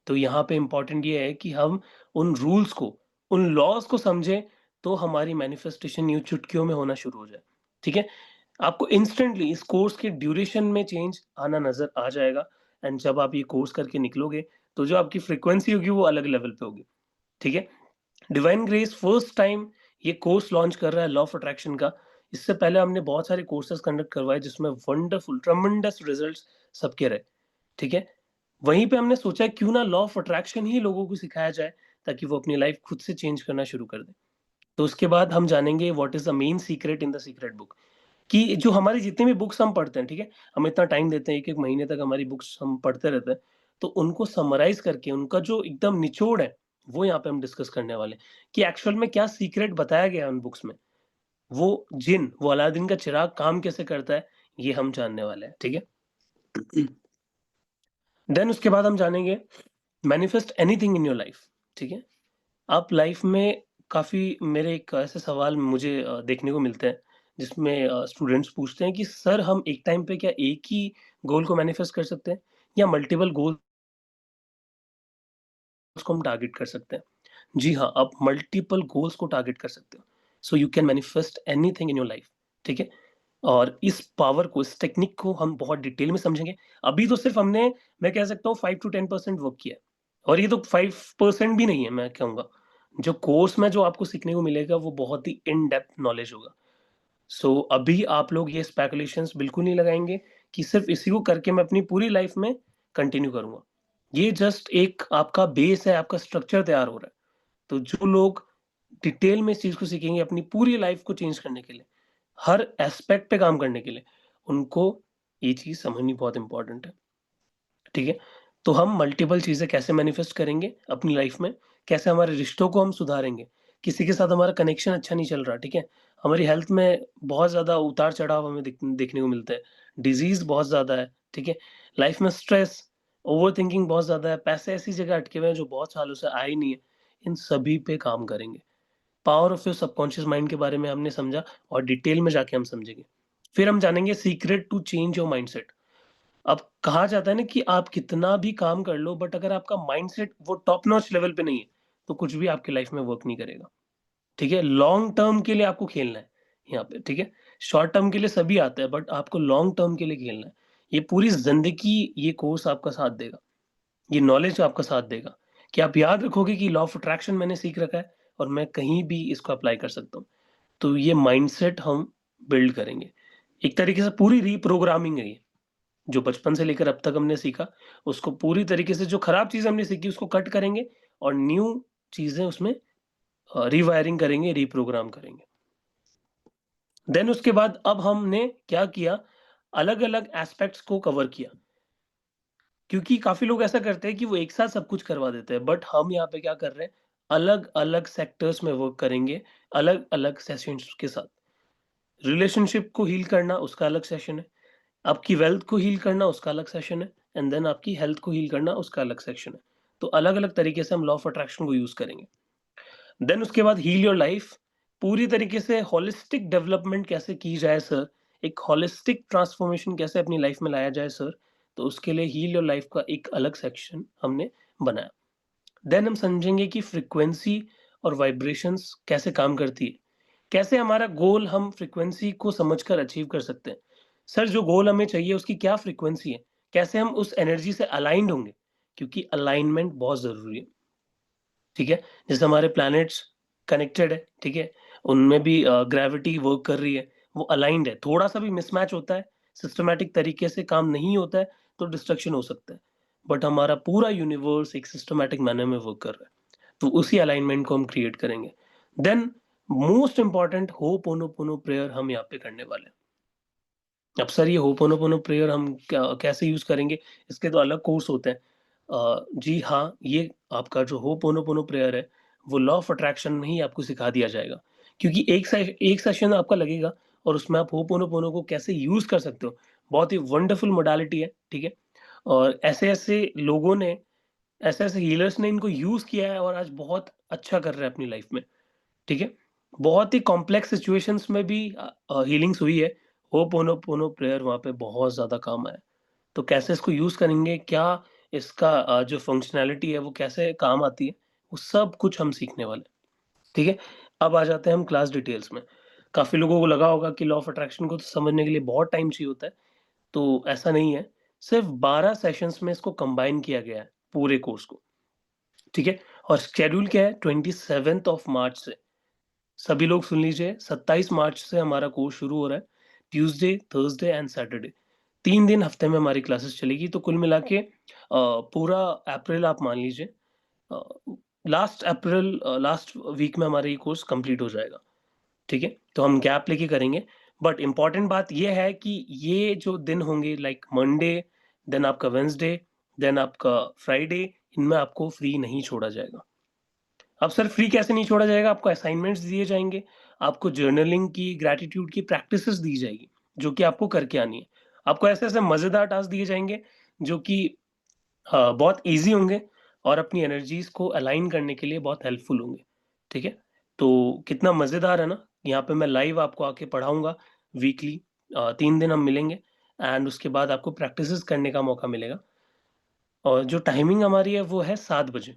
तो यहाँ पे इम्पोर्टेंट ये है कि हम उन रूल्स को, उन लॉज़ को समझें, तो हमारी मैनिफेस्टेशन यूँ चुटकियों में होना शुरू हो जाए, ठीक है? आपको इंस्टेंटली इस कोर्स के ड्यूरेशन में चेंज आना नज़र आ जाएगा, एंड जब आप ये कोर्स करके निकलोगे, तो जो आपकी फ्रीक्वेंसी होगी वो अलग लेवल पे होगी, ठीक है? डिवाइन ग्रेस फर्स्ट टाइम ये कोर्स लॉन्च कर रहा है लॉ ऑफ अट्रैक्शन का। इससे पहले हमने बहुत सारे कोर्सेज कंडक्ट करवाए जिसमें वंडरफुल ट्रेमेंडस रिजल्ट्स सबके रहे, ठीक है? वहीं पे हमने सोचा क्यों ना लॉ ऑफ अट्रैक्शन ही लोगों को सिखाया जाए, ताकि वो अपनी लाइफ खुद से चेंज करना शुरू कर दें। तो उसके बाद हम जानेंगे what is the main secret in the secret book, कि जो हमारी जितनी भी बुक्स हम पढ़ते हैं, ठीक है? हम इतना टाइम देते हैं, 1-1 महीने तक हमारी बुक्स हम पढ़ते रहते हैं। तो उनको समराइज़ करके उनका जो एकदम निचोड़ है, वो यहाँ पे हम डिस्कस करने वाले हैं, कि एक्चुअल में क्या सीक्रेट बताया गया है उन बुक्स में। वो अलादीन का चिराग काम कैसे करता है, ये हम जानने वाले हैं, ठीक है? देन उसके बाद हम जानेंगे manifest anything in your life, ठीक है? आप लाइफ में काफ़ी, मेरे एक ऐसे सवाल मुझे देखने को मिलते हैं, जिसमें स्टूडेंट्स पूछते हैं कि सर हम एक टाइम पे क्या एक ही गोल को मैनिफेस्ट कर सकते हैं, या मल्टीपल गोल्स को हम टारगेट कर सकते हैं? जी हाँ, आप मल्टीपल गोल्स को टारगेट कर सकते हो। So you can manifest anything in your life, ठीक है? और इस पावर को, इस टेक्निक को हम बहुत डिटेल में समझेंगे। अभी तो सिर्फ हमने, मैं कह सकता हूँ 5 टू 10% वर्क किया है, और ये तो 5% भी नहीं है मैं कहूँगा। जो कोर्स में जो आपको सीखने को मिलेगा वो बहुत ही इन डेप्थ नॉलेज होगा। अभी आप लोग ये स्पेकुलेशंस बिल्कुल नहीं लगाएँगे कि सिर्फ इसी को करके मैं अपनी पूरी लाइफ में कंटिन्यू करूँगा। ये जस्ट एक आपका बेस है, आपका स्ट्रक्चर तैयार हो रहा है। तो जो लोग डिटेल में इस चीज़ को सीखेंगे अपनी पूरी लाइफ को चेंज करने के लिए, हर एस्पेक्ट पे काम करने के लिए, उनको ये चीज़ समझनी बहुत इम्पोर्टेंट है, ठीक है? तो हम मल्टीपल चीज़ें कैसे मैनिफेस्ट करेंगे अपनी लाइफ में, कैसे हमारे रिश्तों को हम सुधारेंगे, किसी के साथ हमारा कनेक्शन अच्छा नहीं चल रहा, ठीक है? हमारी हेल्थ में बहुत ज़्यादा उतार-चढ़ाव हमें देखने को मिलते हैं, डिज़ीज़ बहुत ज़्यादा है, ठीक है? लाइफ में स्ट्रेस, ओवरथिंकिंग बहुत ज़्यादा है, पैसे ऐसी जगह अटके हुए हैं जो बहुत सालों से आए ही नहीं है, इन सभी पे काम करेंगे। Power of your subconscious mind के बारे में हमने समझा, और डिटेल में जाके हम समझेंगे। फिर हम जानेंगे secret to change your mindset. अब कहा जाता है ना कि आप कितना भी काम कर लो, बट अगर आपका माइंडसेट वो टॉप नॉच लेवल पे नहीं है, तो कुछ भी आपकी लाइफ में वर्क नहीं करेगा, ठीक है? लॉन्ग टर्म के लिए आपको खेलना है। यहाँ पे, ठीक है? शॉर्ट टर्म के लिए सभी आता है, बट आपको लॉन्ग टर्म के लिए खेलना है। ये पूरी ज़िंदगी ये कोर्स आपका साथ देगा, ये नॉलेज आपका साथ देगा कि आप याद रखोगे कि लॉ ऑफ अट्रैक्शन मैंने सीख रखा है और मैं कहीं भी इसको अप्लाई कर सकता हूँ। तो ये माइंडसेट हम बिल्ड करेंगे। एक तरीके से पूरी रीप्रोग्रामिंग है ये, जो बचपन से लेकर अब तक हमने सीखा, उसको पूरी तरीके से जो खराब चीज़ हमने सीखी उसको कट करेंगे और न्यू चीज़ें उसमें रीवायरिंग करेंगे, रीप्रोग्राम करेंगे। देन उसके बाद अब हमने क्या किया, अलग-अलग एस्पेक्ट्स को कवर किया। क्योंकि काफ़ी लोग ऐसा करते हैं कि वो एक साथ सब कुछ करवा देते हैं, बट हम यहाँ पे क्या कर रहे हैं, अलग-अलग सेक्टर्स में वर्क करेंगे, अलग-अलग सेशंस के साथ। रिलेशनशिप को हील करना उसका अलग सेशन है, आपकी वेल्थ को हील करना उसका अलग सेशन है, एंड देन आपकी हेल्थ को हील करना उसका अलग सेक्शन है। तो अलग-अलग तरीके से हम लॉ ऑफ अट्रैक्शन को यूज़ करेंगे। देन उसके बाद हील योर लाइफ, पूरी तरीके से होलिस्टिक डेवलपमेंट कैसे की जाए सर, एक होलिस्टिक ट्रांसफॉर्मेशन कैसे अपनी लाइफ में लाया जाए सर, तो उसके लिए हील योर लाइफ का एक अलग सेक्शन हमने बनाया। देन हम समझेंगे कि फ्रीक्वेंसी और वाइब्रेशंस कैसे काम करती है, कैसे हमारा गोल हम फ्रीक्वेंसी को समझकर अचीव कर सकते हैं। सर जो गोल हमें चाहिए उसकी क्या फ्रीक्वेंसी है, कैसे हम उस एनर्जी से अलाइंड होंगे, क्योंकि अलाइनमेंट बहुत ज़रूरी है। ठीक है? जैसे हमारे प्लैनेट्स कनेक्टेड है, ठीक है? उनमें भी ग्रेविटी वर्क कर रही है, वो अलाइन्ड है। थोड़ा-सा भी मिसमैच होता है, सिस्टमैटिक तरीके से काम नहीं होता है, तो डिस्ट्रक्शन हो सकता है। बट हमारा पूरा यूनिवर्स एक सिस्टमैटिक मैनर में वर्क कर रहा है, तो उसी अलाइनमेंट को हम क्रिएट करेंगे। Then most important ho'oponopono prayer हम यहाँ पे करने वाले हैं। अब सर ये होपोनोपोनो प्रेयर हम कैसे यूज़ करेंगे? इसके तो अलग कोर्स होते हैं। जी हाँ, ये आपका जो होपोनोपोनो प्रेयर है, वो लॉ ऑफ अट्रैक्शन में ही आपको सिखा दिया जाएगा। क्योंकि एक सेशन आपका लगेगा और उसमें आप होपोनोपोनो को कैसे यूज़ कर सकते हो। बहुत ही वंडरफुल मोडालिटी है, ठीक है? और ऐसे-ऐसे लोगों ने, ऐसे-ऐसे हीलर्स ने इनको यूज़ किया है और आज बहुत अच्छा कर रहे हैं अपनी लाइफ़ में। ठीक है? बहुत ही कॉम्प्लेक्स सिचुएशंस में भी हीलिंग्स हुई है। होपोनोपोनो प्रेयर वहाँ पे बहुत ज़्यादा काम आया। तो कैसे इसको यूज़ करेंगे, क्या इसका जो फंक्शनैलिटी है वो कैसे काम आती है, वो सब कुछ हम सीखने वाले हैं। ठीक है? अब आ जाते हैं हम क्लास डिटेल्स में। काफ़ी लोगों को लगा होगा कि लॉ ऑफ अट्रैक्शन को तो समझने के लिए बहुत टाइम चाहिए होता है, तो ऐसा नहीं है। सिर्फ़ 12 सेशंस में इसको कंबाइन किया गया है, पूरे कोर्स को। ठीक है? और शेड्यूल क्या है, 27th ऑफ मार्च से। सभी लोग सुन लीजिए, 27 मार्च से हमारा कोर्स शुरू हो रहा है। ट्यूसडे, थर्सडे एंड सैटरडे 3 दिन हफ्ते में हमारी क्लासेस चलेगी। तो कुल मिला के पूरा अप्रैल आप मान लीजिए, अ, लास्ट वीक में हमारा ये कोर्स कंप्लीट हो जाएगा। ठीक है? तो हम गैप लेके करेंगे। बट इम्पोर्टेंट बात ये है कि ये जो दिन होंगे लाइक मंडे, देन आपका वेडनेसडे, देन आपका फ्राइडे, इनमें आपको फ्री नहीं छोड़ा जाएगा। अब सर फ्री कैसे नहीं छोड़ा जाएगा? आपको असाइनमेंट्स दिए जाएँगे, आपको जर्नलिंग की, ग्रैटिट्यूड की प्रैक्टिसेस दी जाएगी, जो कि आपको करके आनी है। आपको ऐसे-ऐसे मज़ेदार टास्क दिए जाएँगे, जो कि बहुत ईज़ी होंगे और अपनी एनर्जीज़ को अलाइन करने के लिए बहुत हेल्पफुल होंगे। ठीक है? तो कितना मज़ेदार है ना? यहाँ पे मैं लाइव आपको आके पढ़ाऊँगा वीकली, 3 दिन हम मिलेंगे एंड उसके बाद आपको प्रैक्टिसेस करने का मौका मिलेगा। और जो टाइमिंग हमारी है वो है 7 बजे।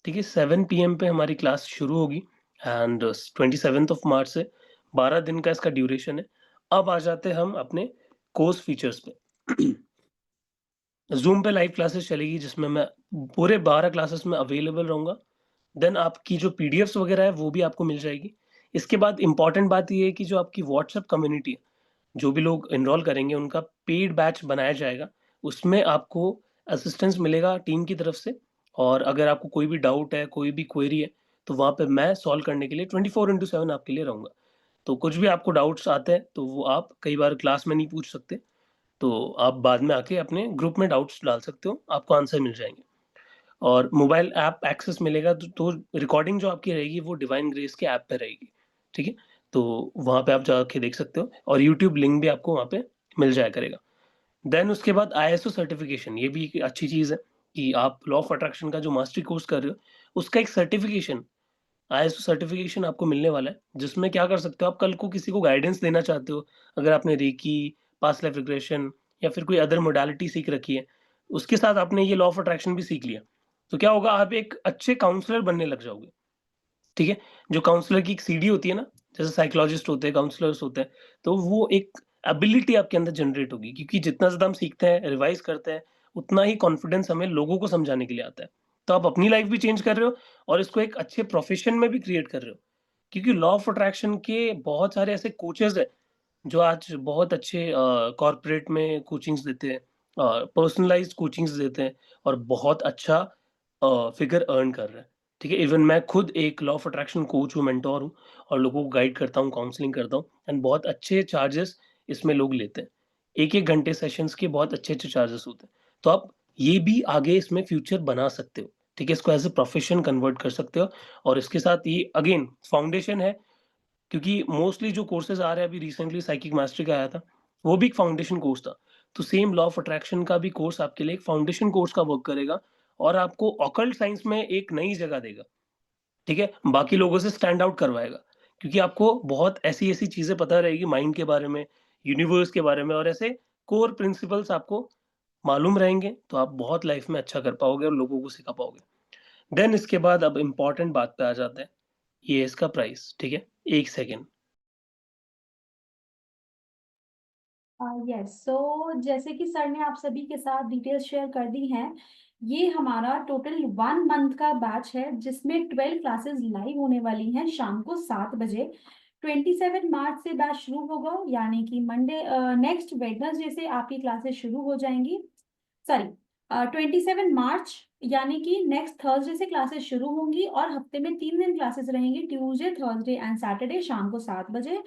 ठीक है, 7 पीएम पे हमारी क्लास शुरू होगी एंड 27th ऑफ मार्च से 12 दिन का इसका ड्यूरेशन है। अब आ जाते हैं हम अपने कोर्स फीचर्स पे। ज़ूम पे लाइव क्लासेस चलेगी जिसमें मैं पूरे 12 क्लासेस में अवेलेबल रहूँगा। देन आपकी जो पीडीएफ्स वगैरह है वो भी आपको मिल जाएगी। इसके बाद इम्पोर्टेंट बात ये है कि जो आपकी व्हाट्सएप कम्युनिटी है, जो भी लोग एनरोल करेंगे उनका पेड बैच बनाया जाएगा। उसमें आपको असिस्टेंस मिलेगा टीम की तरफ से और अगर आपको कोई भी डाउट है, कोई भी क्वेरी है, तो वहाँ पे मैं सॉल्व करने के लिए 24/7 आपके लिए रहूँगा। तो कुछ भी आपको डाउट्स आते हैं, तो वो आप कई बार क्लास में नहीं पूछ सकते, तो आप बाद में आके अपने ग्रुप में डाउट्स डाल सकते हो, आपको आंसर मिल जाएँगे। और मोबाइल ऐप एक्सेस मिलेगा तो रिकॉर्डिंग जो आपकी रहेगी वो डिवाइन ग्रेस के ऐप पे रहेगी, ठीक है? तो वहाँ पे आप जाके देख सकते हो और यूट्यूब लिंक भी आपको वहाँ पे मिल जाया करेगा। देन उसके बाद आईएसओ सर्टिफिकेशन, ये भी एक अच्छी चीज़ है कि आप लॉ ऑफ अट्रैक्शन का जो मास्टरी कोर्स कर रहे हो, उसका एक सर्टिफिकेशन, आईएसओ सर्टिफिकेशन आपको मिलने वाला है, जिसमें क्या कर सकते हो आप, कल को किसी को गाइडेंस देना चाहते हो, अगर आपने रेकी, पास्ट लाइफ रिग्रेशन या फिर कोई अदर मोडालिटी सीख रखी है, उसके साथ आपने ये लॉ ऑफ अट्रैक्शन भी सीख लिया, तो क्या होगा, आप एक अच्छे काउंसलर बनने लग जाओगे। ठीक है? जो काउंसलर की एक सीढ़ी होती है ना, जैसे साइकोलॉजिस्ट होते हैं, काउंसलर्स होते हैं, तो वो एक एबिलिटी आपके अंदर जनरेट होगी, क्योंकि जितना ज़्यादा हम सीखते हैं, रिवाइज़ करते हैं, उतना ही कॉन्फिडेंस हमें लोगों को समझाने के लिए आता है। तो आप अपनी लाइफ़ भी चेंज कर रहे हो और इसको एक अच्छे प्रोफ़ेशन में भी क्रिएट कर रहे हो। क्योंकि लॉ ऑफ अट्रैक्शन के बहुत सारे ऐसे कोचेज़ हैं, जो आज बहुत अच्छे कॉर्पोरेट में कोचिंग्स देते हैं, पर्सनलाइज़्ड कोचिंग्स देते हैं और बहुत अच्छा फ़िगर अर्न कर रहे हैं। ठीक है? इवन मैं खुद एक लॉ ऑफ अट्रैक्शन कोच हूँ, मेंटर हूँ और लोगों को गाइड करता हूँ, काउंसलिंग करता हूँ एंड बहुत अच्छे चार्जेस इसमें लोग लेते हैं। 1-1 घंटे सेशंस के बहुत अच्छे-अच्छे चार्जेस होते हैं। तो आप ये भी आगे इसमें फ्यूचर बना सकते हो। ठीक है? इसको एज़ अ प्रोफ़ेशन कन्वर्ट कर सकते हो और इसके साथ ये अगेन फाउंडेशन है, क्योंकि मोस्टली जो कोर्सेज़ आ रहे हैं, अभी रिसेंटली साइकिक मास्टरी का आया था, वो भी एक फाउंडेशन कोर्स था। तो सेम लॉ ऑफ अट्रैक्शन का भी कोर्स आपके लिए एक फाउंडेशन कोर्स का वर्क करेगा और आपको ऑकल्ट साइंस में एक नई जगह देगा। ठीक है? बाकी लोगों से स्टैंड आउट करवाएगा, क्योंकि आपको बहुत ऐसी-ऐसी चीज़ें पता रहेगी माइंड के बारे में, यूनिवर्स के बारे में और ऐसे कोर प्रिंसिपल्स आपको मालूम रहेंगे, तो आप बहुत लाइफ में अच्छा कर पाओगे और लोगों को सिखा पाओगे। देन इसके बाद अब इम्पोर्टेंट बात पे आ जाते हैं, ये है इसका प्राइस, ठीक है? 1 सेकंड। यस, सो जैसे कि सर ने आप सभी के साथ डिटेल्स शेयर कर दी हैं, ये हमारा टोटल 1 मंथ का बैच है जिसमें 12 क्लासेस लाइव होने वाली हैं शाम को 7 बजे। 27 मार्च से बैच शुरू होगा, यानी कि मंडे नेक्स्ट वेडनेसडे से आपकी क्लासेस शुरू हो जाएंगी। सॉरी, 27 मार्च यानी कि नेक्स्ट थर्सडे से क्लासेस शुरू होंगी और हफ्ते में 3 दिन क्लासेस रहेंगी, ट्यूसडे, थर्सडे एंड सैटरडे शाम को 7 बजे।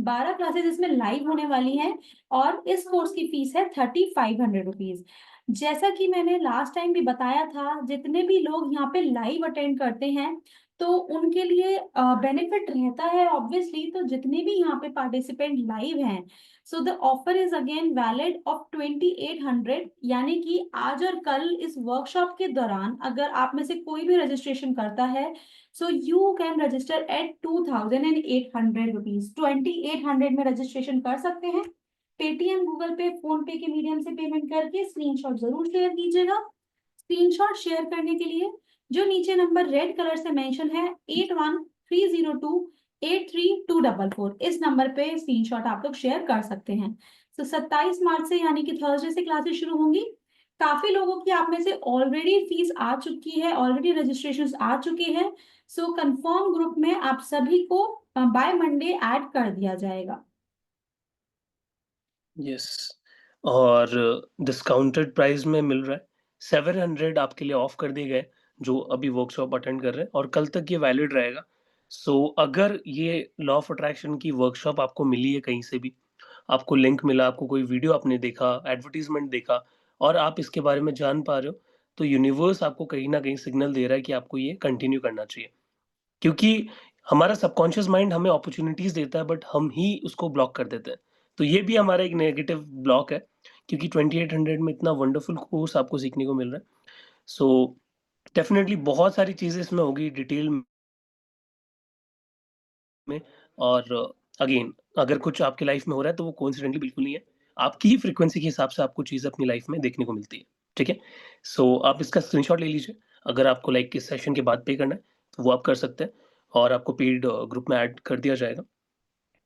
12 क्लासेस इसमें लाइव होने वाली हैं और इस कोर्स की फीस है 3500 रुपीज। जैसा कि मैंने लास्ट टाइम भी बताया था, जितने भी लोग यहाँ पे लाइव अटेंड करते हैं तो उनके लिए बेनिफिट रहता है ऑब्वियसली। तो जितने भी यहाँ पे पार्टिसिपेंट लाइव हैं, so the offer is again valid of 2800, यानी कि आज और कल इस वर्कशॉप के दौरान अगर आप में से कोई भी रजिस्ट्रेशन करता है, so you can register eight 2800 rupees. 2800 में रजिस्ट्रेशन कर सकते हैं। पेटीएम, गूगल पे, फोन पे के मीडियम से पेमेंट करके स्क्रीनशॉट जरूर शेयर कीजिएगा। स्क्रीनशॉट शेयर करने के लिए जो नीचे नंबर रेड कलर से मेंशन है 8130283244, इस नंबर पे स्क्रीनशॉट आप लोग शेयर कर सकते हैं। तो 27 मार्च से यानी कि थर्सडे से क्लासेस शुरू होंगी। काफी लोगों की आप में से ऑलरेडी फीस आ चुकी है, ऑलरेडी रजिस्ट्रेशन आ चुकी है। सो कंफर्म ग्रुप में आप सभी को बाय मंडे ऐड कर दिया जाएगा। यस, और डिस्काउंटेड प्राइस में मिल रहा है। 700 आपके लिए ऑफ कर दिए गए, जो अभी वर्कशॉप अटेंड कर रहे हैं और कल तक ये वैलिड रहेगा। सो अगर ये लॉ ऑफ अट्रैक्शन की वर्कशॉप आपको मिली है कहीं से भी, आपको लिंक मिला, आपको कोई वीडियो आपने देखा, एडवर्टाइज़मेंट देखा और आप इसके बारे में जान पा रहे हो, तो यूनिवर्स आपको कहीं न कहीं सिग्नल दे रहा है कि आपको ये कंटिन्यू करना चाहिए। क्योंकि हमारा सबकॉन्शियस माइंड हमें अपॉर्च्युनिटीज़ देता है, बट हम ही उसको ब्लॉक कर देते हैं। तो ये भी हमारा एक नेगेटिव ब्लॉक है, क्योंकि 2800 में इतना वंडरफुल कोर्स आपको सीखने को मिल रहा है। सो डेफ़िनेटली बहुत सारी चीज़ें इसमें होगी डिटेल में, और अगेन अगर कुछ आपकी लाइफ़ में हो रहा है तो वो कोइंसिडेंटली बिल्कुल नहीं है। आपकी ही फ्रीक्वेंसी के हिसाब से आपको चीज़ अपनी लाइफ़ में देखने को मिलती है। ठीक है? सो आप इसका स्क्रीनशॉट ले लीजिए। अगर आपको लाइक इस सेशन के बाद पे करना है, तो वो आप कर सकते हैं और आपको पेड ग्रुप में ऐड कर दिया जाएगा।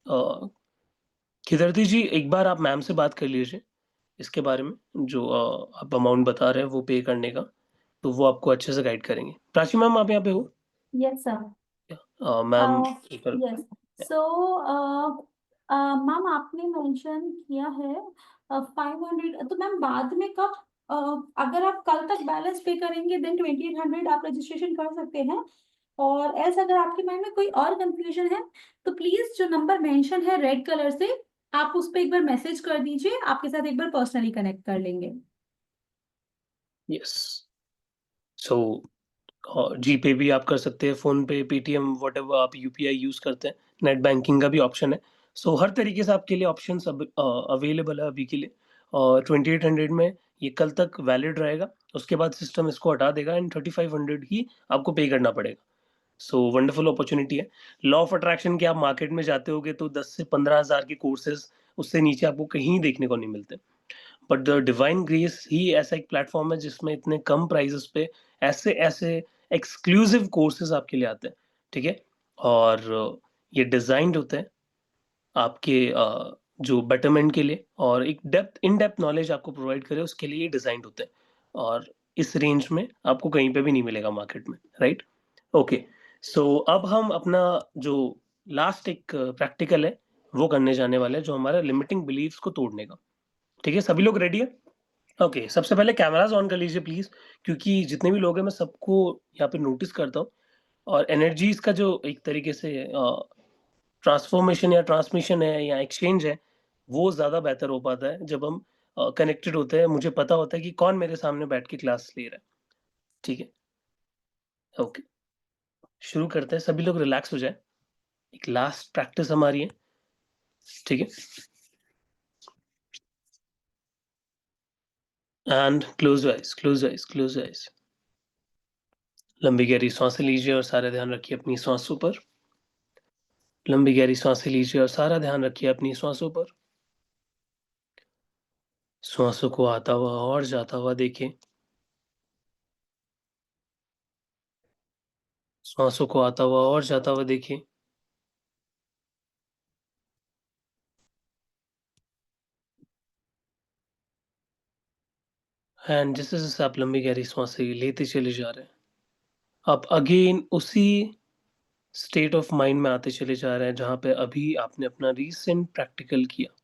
अ, खिदर्ती जी, एक बार आप मैम से बात कर लीजिए इसके बारे में, जो आप अमाउंट बता रहे हैं वो पे करने का, तो वो आपको अच्छे से गाइड करेंगे। प्राची मैम, आप यहाँ पे हो? Yes sir. मैम एक बार। यस, सो मैम आपने मेंशन किया है 500, तो मैम बाद में कब, अगर आप कल तक बैलेंस पे करेंगे देन 2800 आप रजिस्ट्रेशन कर सकते हैं। और ऐसा अगर आपके माइंड में कोई और कंफ्यूजन है तो प्लीज जो नंबर मेंशन है रेड कलर से, आप उस पर एक बार मैसेज कर दीजिए, आपके साथ एक बार पर्सनली कनेक्ट कर लेंगे। यस। सो जीपे भी आप कर सकते हैं, फ़ोनपे, पेटीएम, व्हाटएवर आप यूपीआई यूज़ करते हैं, नेट बैंकिंग का भी ऑप्शन है। सो हर तरीके से आपके लिए ऑप्शंस अवेलेबल है अभी के लिए। और 2800 में ये कल तक वैलिड रहेगा, उसके बाद सिस्टम इसको हटा देगा एंड 3500 ही आपको पे करना पड़ेगा। सो वंडरफुल अपॉर्च्युनिटी है। लॉ ऑफ अट्रैक्शन के आप मार्केट में जाते होगे तो 10 से 15,000 के कोर्सेज़, उससे नीचे आपको कहीं देखने को नहीं मिलते। बट द डिवाइन ग्रेस ही ऐसा एक प्लेटफॉर्म है जिसमें इतने कम प्राइसेस पे ऐसे ऐसे एक्सक्लूसिव कोर्सेज आपके लिए आते हैं। ठीक है? और ये डिजाइंड होते हैं आपके जो बेटरमेंट के लिए, और एक इन डेप्थ नॉलेज आपको प्रोवाइड करे उसके लिए डिजाइंड होते हैं, और इस रेंज में आपको कहीं पे भी नहीं मिलेगा मार्केट में, राइट? ओके, सो अब हम अपना जो लास्ट एक प्रैक्टिकल है वो करने जाने वाले हैं, जो हमारा लिमिटिंग बिलीव्स को तोड़ने का। ठीक है, सभी लोग रेडी है? ओके, सबसे पहले कैमरास ऑन कर लीजिए प्लीज, क्योंकि जितने भी लोग हैं मैं सबको यहाँ पे नोटिस करता हूँ, और एनर्जीज का जो एक तरीके से ट्रांसफॉर्मेशन या ट्रांसमिशन है या एक्सचेंज है, वो ज़्यादा बेहतर हो पाता है जब हम कनेक्टेड होते हैं। मुझे पता होता है कि कौन मेरे सामने बैठ के क्लास ले रहा है। ठीक है, ओके, शुरू करते हैं। सभी लोग रिलैक्स हो जाए, एक लास्ट प्रैक्टिस हमारी है। ठीक है, and close eyes, close eyes, close eyes. लंबी गहरी सांसें लीजिए और सारा ध्यान रखिए अपनी सांसों पर। लंबी गहरी सांसें लीजिए और सारा ध्यान रखिए अपनी सांसों पर। श्वासों को आता हुआ और जाता हुआ देखिए। श्वासों को आता हुआ और जाता हुआ देखिए। एंड जैसे जैसे आप लंबी गहरी सांसें लेते चले जा रहे हैं, आप अगेन उसी स्टेट ऑफ माइंड में आते चले जा रहे हैं जहां पे अभी आपने अपना रीसेंट प्रैक्टिकल किया।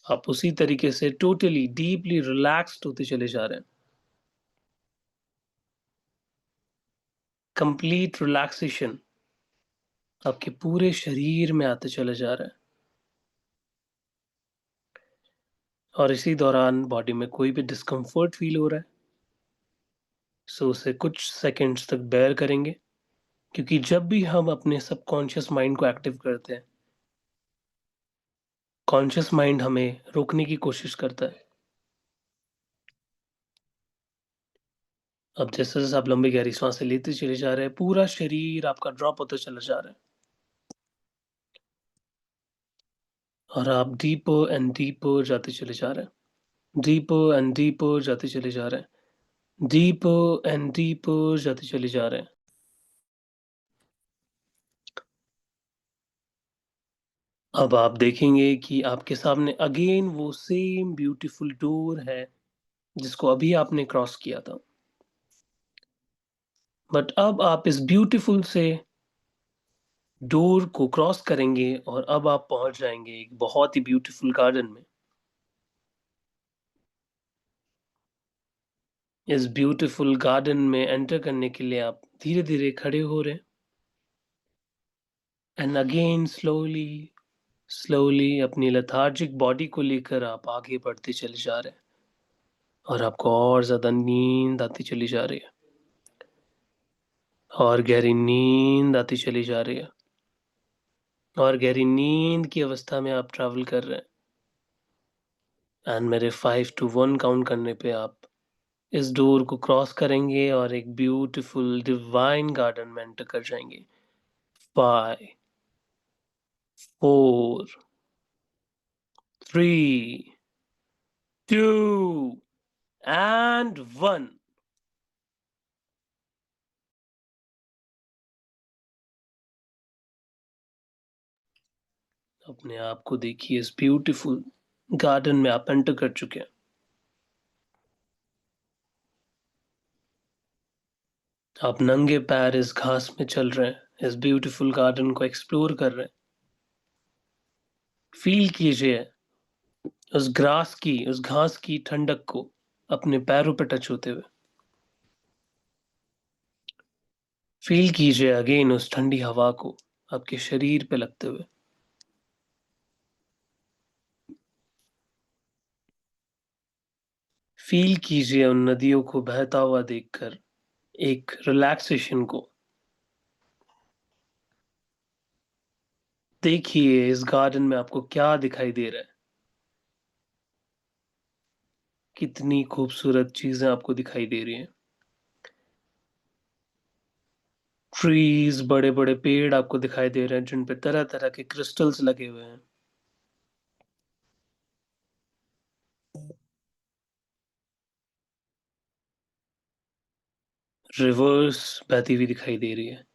आप उसी तरीके से टोटली डीपली रिलैक्स्ड होते चले जा रहे हैं। कंप्लीट रिलैक्सेशन आपके पूरे शरीर में आते चले जा रहा है, और इसी दौरान बॉडी में कोई भी डिस्कम्फर्ट फील हो रहा है, सो उसे कुछ सेकंड्स तक बेयर करेंगे, क्योंकि जब भी हम अपने सबकॉन्शियस माइंड को एक्टिव करते हैं, कॉन्शियस माइंड हमें रोकने की कोशिश करता है। अब जैसे जैसे आप लंबी गहरी सांसें लेते चले जा रहे हैं, पूरा शरीर आपका ड्रॉप होता चला जा रहा है, और आप डीपर एंड डीपर जाते चले जा रहे हैं। डीपर एंड डीपर जाते चले जा रहे हैं। डीपर एंड डीपर जाते चले जा रहे हैं। अब आप देखेंगे कि आपके सामने अगेन वो सेम ब्यूटीफुल डोर है जिसको अभी आपने क्रॉस किया था, बट अब आप इस ब्यूटीफुल से डोर को क्रॉस करेंगे और अब आप पहुंच जाएंगे एक बहुत ही ब्यूटीफुल गार्डन में। इस ब्यूटीफुल गार्डन में एंटर करने के लिए आप धीरे धीरे खड़े हो रहे हैं, एंड अगेन स्लोली स्लोली अपनी लेथार्जिक बॉडी को लेकर आप आगे बढ़ते चले जा रहे हैं, और आपको और ज्यादा नींद आती चली जा रही है, और गहरी नींद आती चली जा रही है, और गहरी नींद की अवस्था में आप ट्रैवल कर रहे हैं, एंड मेरे 5 to 1 काउंट करने पे आप इस डोर को क्रॉस करेंगे और एक ब्यूटीफुल डिवाइन गार्डन में एंटर कर जाएंगे। 5, 4, 3, 2 एंड 1। अपने आप को देखिए, इस ब्यूटीफुल गार्डन में आप एंटर कर चुके हैं। आप नंगे पैर इस घास में चल रहे हैं, इस ब्यूटीफुल गार्डन को एक्सप्लोर कर रहे हैं। फील कीजिए उस घास की ठंडक को अपने पैरों पे टच होते हुए। फील कीजिए अगेन उस ठंडी हवा को आपके शरीर पे लगते हुए। फील कीजिए उन नदियों को बहता हुआ देखकर एक रिलैक्सेशन को। देखिए इस गार्डन में आपको क्या दिखाई दे रहा है, कितनी खूबसूरत चीजें आपको दिखाई दे रही हैं। ट्रीज, बड़े बड़े पेड़ आपको दिखाई दे रहे हैं जिन पे तरह तरह के क्रिस्टल्स लगे हुए हैं। रिवर्स बहती हुई दिखाई दे रही है।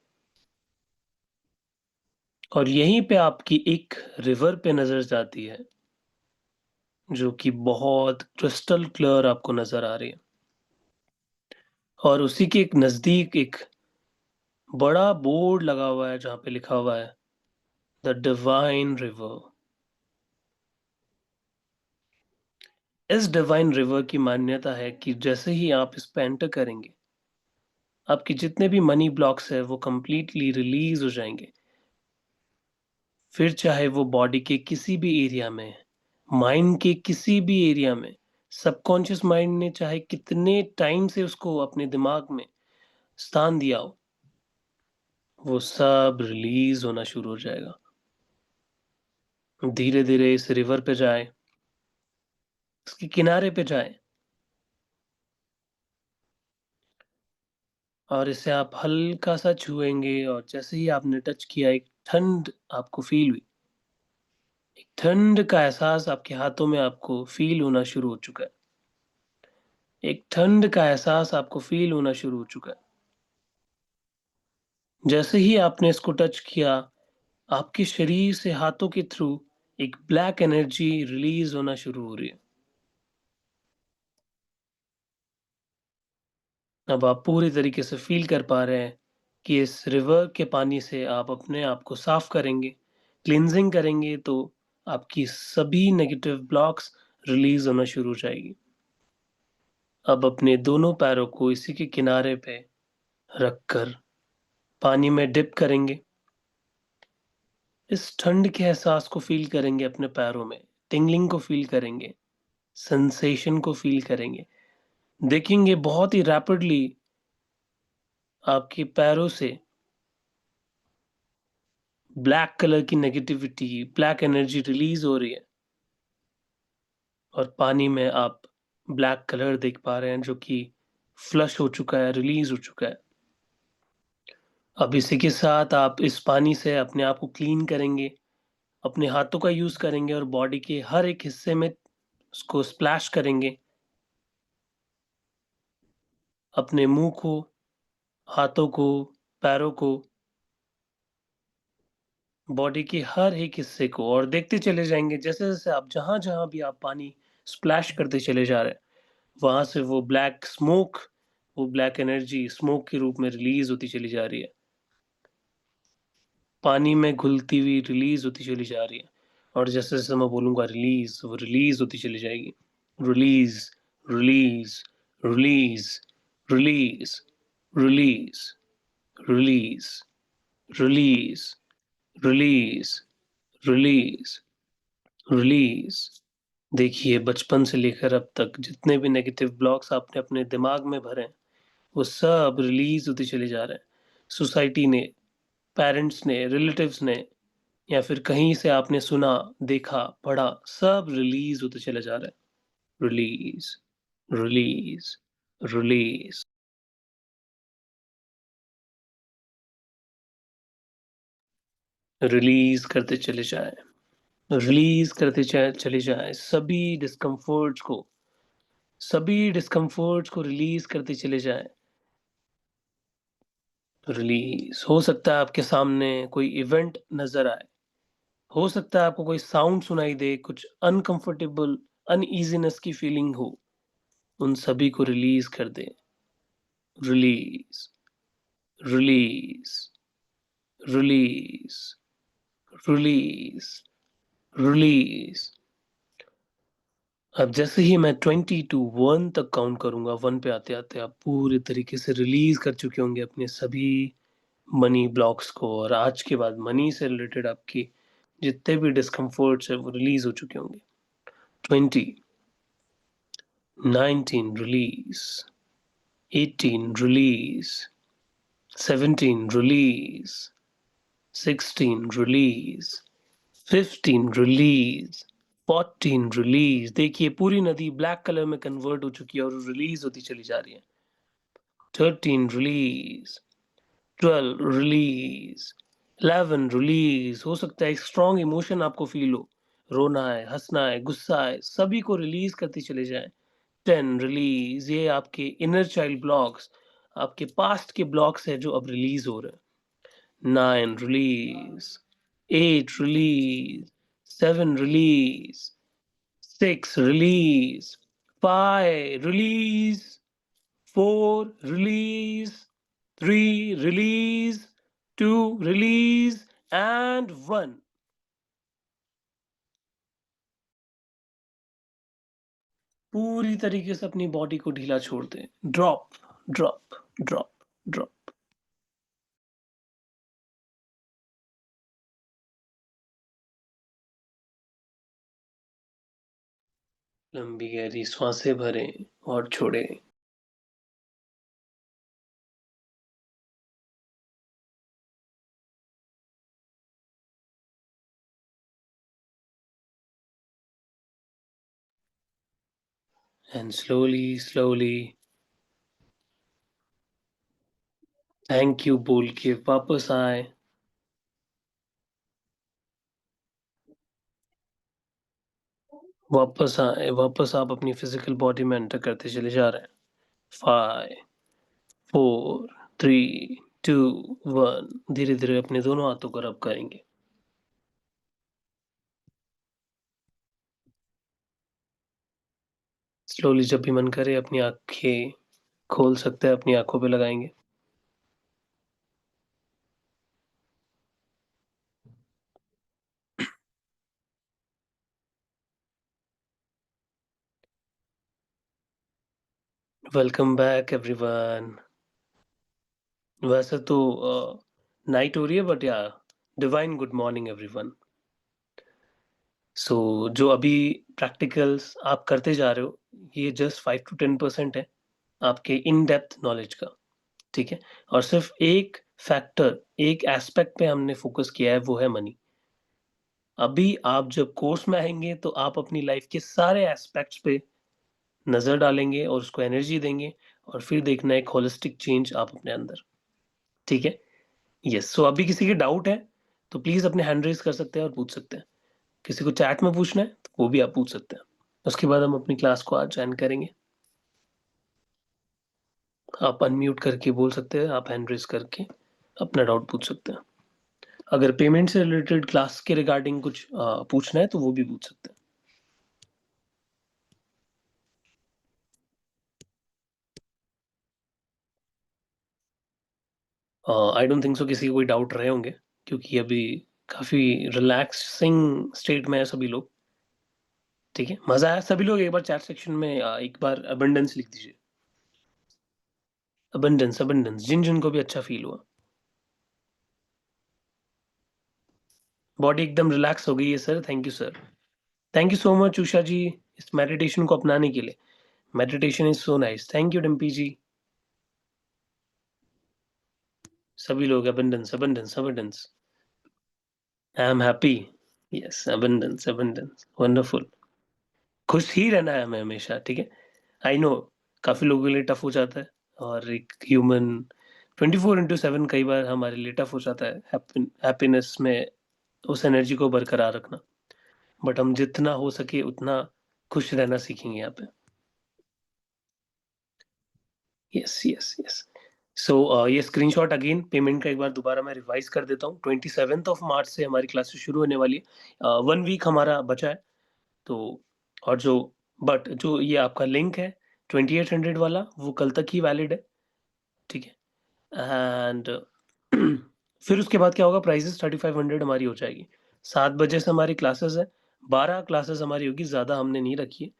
और यहीं पे आपकी एक रिवर पे नज़र जाती है, जो कि बहुत क्रिस्टल क्लियर आपको नज़र आ रही है। और उसी के एक नज़दीक एक बड़ा बोर्ड लगा हुआ है जहाँ पे लिखा हुआ है द डिवाइन रिवर। इस डिवाइन रिवर की मान्यता है कि जैसे ही आप इस पे एंटर करेंगे, आपके जितने भी मनी ब्लॉक्स है वो कंप्लीटली रिलीज हो जाएंगे। फिर चाहे वो बॉडी के किसी भी एरिया में, माइंड के किसी भी एरिया में, सबकॉन्शियस माइंड ने चाहे कितने टाइम से उसको अपने दिमाग में स्थान दिया हो, वो सब रिलीज होना शुरू हो जाएगा। धीरे धीरे इस रिवर पे जाए, इसके किनारे पे जाए, और इसे आप हल्का सा छुएंगे और जैसे ही आपने टच किया, एक ठंड आपको फील हुई। एक ठंड का एहसास आपके हाथों में आपको फील होना शुरू हो चुका है। एक ठंड का एहसास आपको फील होना शुरू हो चुका है। जैसे ही आपने इसको टच किया, आपके शरीर से हाथों के थ्रू एक ब्लैक एनर्जी रिलीज होना शुरू हो रही है। अब आप पूरी तरीके से फील कर पा रहे हैं कि इस रिवर के पानी से आप अपने आप को साफ करेंगे, क्लींजिंग करेंगे, तो आपकी सभी नेगेटिव ब्लॉक्स रिलीज होना शुरू हो जाएगी। अब अपने दोनों पैरों को इसी के किनारे पे रखकर पानी में डिप करेंगे। इस ठंड के एहसास को फील करेंगे अपने पैरों में, टिंगलिंग को फील करेंगे, सेंसेशन को फील करेंगे। देखेंगे बहुत ही रैपिडली आपके पैरों से ब्लैक कलर की नेगेटिविटी, ब्लैक एनर्जी रिलीज हो रही है, और पानी में आप ब्लैक कलर देख पा रहे हैं जो कि फ्लश हो चुका है, रिलीज हो चुका है। अब इसी के साथ आप इस पानी से अपने आप को क्लीन करेंगे, अपने हाथों का यूज करेंगे और बॉडी के हर एक हिस्से में उसको स्प्लैश करेंगे। अपने मुंह को, हाथों को, पैरों को, बॉडी के हर एक हिस्से को, और देखते चले जाएंगे जैसे जैसे आप जहां जहां भी आप पानी स्प्लैश करते चले जा रहे हैं, वहां से वो ब्लैक स्मोक, वो ब्लैक एनर्जी स्मोक के रूप में रिलीज होती चली जा रही है, पानी में घुलती हुई रिलीज होती चली जा रही है। और जैसे जैसे मैं बोलूंगा रिलीज, वो रिलीज होती चली जाएगी। Release, release, release, release, release, release, release, release, release, release. देखिए, बचपन से लेकर अब तक जितने भी नेगेटिव ब्लॉक्स आपने अपने दिमाग में भरे हैं, वो सब रिलीज होते चले जा रहे हैं। सोसाइटी ने, पेरेंट्स ने, रिलेटिव्स ने, या फिर कहीं से आपने सुना, देखा, पढ़ा, सब रिलीज होते चले जा रहे हैं। रिलीज, रिलीज, रिलीज, रिलीज करते चले जाएं, रिलीज करते चले जाएं सभी डिस्कम्फर्ट्स को रिलीज करते चले जाएं। रिलीज। हो सकता है आपके सामने कोई इवेंट नजर आए, हो सकता है आपको कोई साउंड सुनाई दे, कुछ अनकंफर्टेबल, अनईजीनेस की फीलिंग हो, उन सभी को रिलीज कर दें। Release, release, release, release, release. अब जैसे ही मैं 20 टू 1 तक काउंट करूंगा, 1 पे आते आते आप पूरे तरीके से रिलीज कर चुके होंगे अपने सभी मनी ब्लॉक्स को, और आज के बाद मनी से रिलेटेड आपकी जितने भी डिस्कम्फर्ट्स है वो रिलीज हो चुके होंगे। 20, 19 release, 18 release, 17 release, 16 release, 15 release, 14 release. देखिए पूरी नदी ब्लैक कलर में कन्वर्ट हो चुकी है और रिलीज होती चली जा रही है। 13 रिलीज, 12 रिलीज, 11 रिलीज। हो सकता है एक स्ट्रॉन्ग इमोशन आपको फील हो, रोना है, हंसना है, गुस्सा है, सभी को रिलीज करते चले जाएं। 10 रिलीज। ये आपके इनर चाइल्ड ब्लॉक्स, आपके पास्ट के ब्लॉक्स है जो अब रिलीज हो रहे हैं। 9 release, 8 release, 7 release, 6 release, 5 release, 4 release, 3 release, 2 release and 1। पूरी तरीके से अपनी बॉडी को ढीला छोड़ दें। Drop, drop, drop, drop. लंबी गहरी सांसें भरें और छोड़ें। And slowly, slowly thank you बोल के वापस आए। वापस आए, वापस आप अपनी फिजिकल बॉडी में एंटर करते चले जा रहे हैं। 5, 4, 3, 2, 1। धीरे धीरे अपने दोनों हाथों को रब करेंगे। स्लोली जब भी मन करे अपनी आंखें खोल सकते हैं, अपनी आंखों पे लगाएंगे। Welcome back everyone. वैसे तो नाइट हो रही है बट या डिवाइन गुड मॉर्निंग एवरीवन। सो जो अभी प्रैक्टिकल्स आप करते जा रहे हो ये जस्ट 5 to 10% है आपके इन डेप्थ नॉलेज का, ठीक है? और सिर्फ एक फैक्टर, एक एस्पेक्ट पे हमने फोकस किया है, वो है मनी। अभी आप जब कोर्स में आएंगे तो आप अपनी लाइफ के सारे एस्पेक्ट्स पे नजर डालेंगे और उसको एनर्जी देंगे और फिर देखना एक होलिस्टिक चेंज आप अपने अंदर, ठीक है? यस। सो अभी किसी की डाउट है तो प्लीज अपने हैंड रेज कर सकते हैं और पूछ सकते हैं। किसी को चैट में पूछना है तो वो भी आप पूछ सकते हैं। उसके बाद हम अपनी क्लास को आज ज्वाइन करेंगे। आप अनम्यूट करके बोल सकते हैं, आप हैंड रेज करके अपना डाउट पूछ सकते हैं। अगर पेमेंट से रिलेटेड क्लास के रिगार्डिंग कुछ पूछना है तो वो भी पूछ सकते हैं। आई डोंट थिंक सो किसी को कोई डाउट रहे होंगे क्योंकि अभी काफी रिलैक्सिंग स्टेट में है सभी लोग, ठीक है? मजा आया? सभी लोग एक बार चैट सेक्शन में एक बार अबंडेंस लिख दीजिए। अबंडेंस, अबंडेंस, जिन जिनको भी अच्छा फील हुआ। बॉडी एकदम रिलैक्स हो गई है sir. Thank you sir. Thank you so much Usha ji इस मेडिटेशन को अपनाने के लिए। Meditation is so nice. Thank you Dimpy ji. सभी लोग abundance, abundance, abundance. I am happy. Yes, abundance, abundance, wonderful. खुश ही रहना है हमें हमेशा, ठीक है? आई नो काफी लोगों के लिए टफ हो जाता है और एक ह्यूमन 24/7 कई बार हमारे लिए टफ हो जाता है हैप्पीनेस में उस एनर्जी को बरकरार रखना। बट हम जितना हो सके उतना खुश रहना सीखेंगे यहाँ पे। Yes, yes, yes. सो ये स्क्रीनशॉट अगेन पेमेंट का एक बार दोबारा मैं रिवाइज कर देता हूँ। 27 मार्च से हमारी क्लासेस शुरू होने वाली है। 1 वीक हमारा बचा है। तो और जो ये आपका लिंक है 2800 वाला वो कल तक ही वैलिड है, ठीक है? एंड फिर उसके बाद क्या होगा, प्राइसेस 3500 हमारी हो जाएगी। 7 बजे से हमारी क्लासेस है। 12 क्लासेस हमारी होगी, ज़्यादा हमने नहीं रखी है।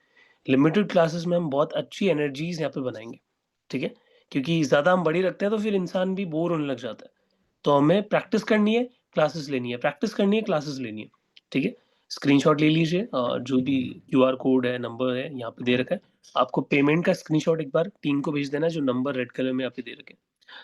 लिमिटेड क्लासेस में हम बहुत अच्छी एनर्जीज यहाँ पे बनाएंगे, ठीक है? क्योंकि ज़्यादा हम बड़ी रखते हैं तो फिर इंसान भी बोर होने लग जाता है। तो हमें प्रैक्टिस करनी है, क्लासेस लेनी है, प्रैक्टिस करनी है, क्लासेस लेनी है, ठीक है? स्क्रीनशॉट ले लीजिए और जो भी क्यूआर कोड है, नंबर है, यहाँ पे दे रखा है। आपको पेमेंट का स्क्रीनशॉट एक बार टीम को भेज देना है, जो नंबर रेड कलर में यहाँ पे दे रखे हैं।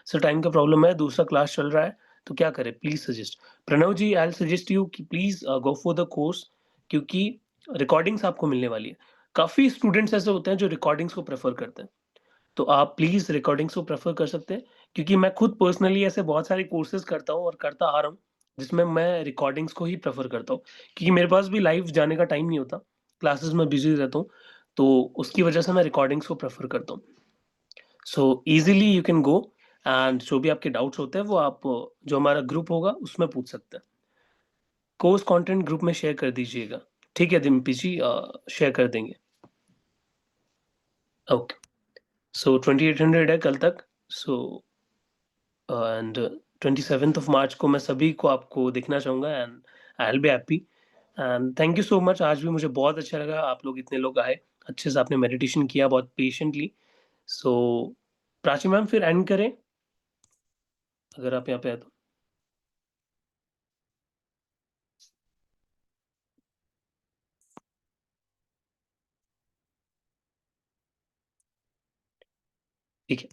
सर टाइम का प्रॉब्लम है, दूसरा क्लास चल रहा है, तो क्या करें? Please suggest. Pranav ji, I will suggest you कि please go for the course, क्योंकि रिकॉर्डिंग्स आपको मिलने वाली है। काफी स्टूडेंट्स ऐसे होते हैं जो रिकॉर्डिंग्स को प्रेफर करते हैं, तो आप प्लीज रिकॉर्डिंग्स को प्रेफर कर सकते हैं। क्योंकि मैं खुद पर्सनली ऐसे बहुत सारे कोर्सेज करता हूँ और करता आ रहा हूँ जिसमें मैं रिकॉर्डिंग्स को ही प्रेफर करता हूँ, क्योंकि मेरे पास भी लाइव जाने का टाइम नहीं होता, क्लासेस में बिजी रहता हूँ, तो उसकी वजह से मैं रिकॉर्डिंग्स को प्रेफर करता हूँ। So easily you can go and जो भी आपके डाउट्स होते हैं वो आप जो हमारा ग्रुप होगा उसमें पूछ सकते हैं। कोर्स कंटेंट ग्रुप में शेयर कर दीजिएगा। ठीक है दिम्पी जी, शेयर कर देंगे। ओके, सो 2800 है कल तक। So and 27th of March को मैं सभी को आपको दिखना चाहूँगा and I will be happy and thank you so much. आज भी मुझे बहुत अच्छा लगा, आप लोग इतने लोग आए, अच्छे से आपने मेडिटेशन किया बहुत पेशेंटली। सो प्राची मैम फिर एंड करें अगर आप यहाँ पे आए तो। ठीक है,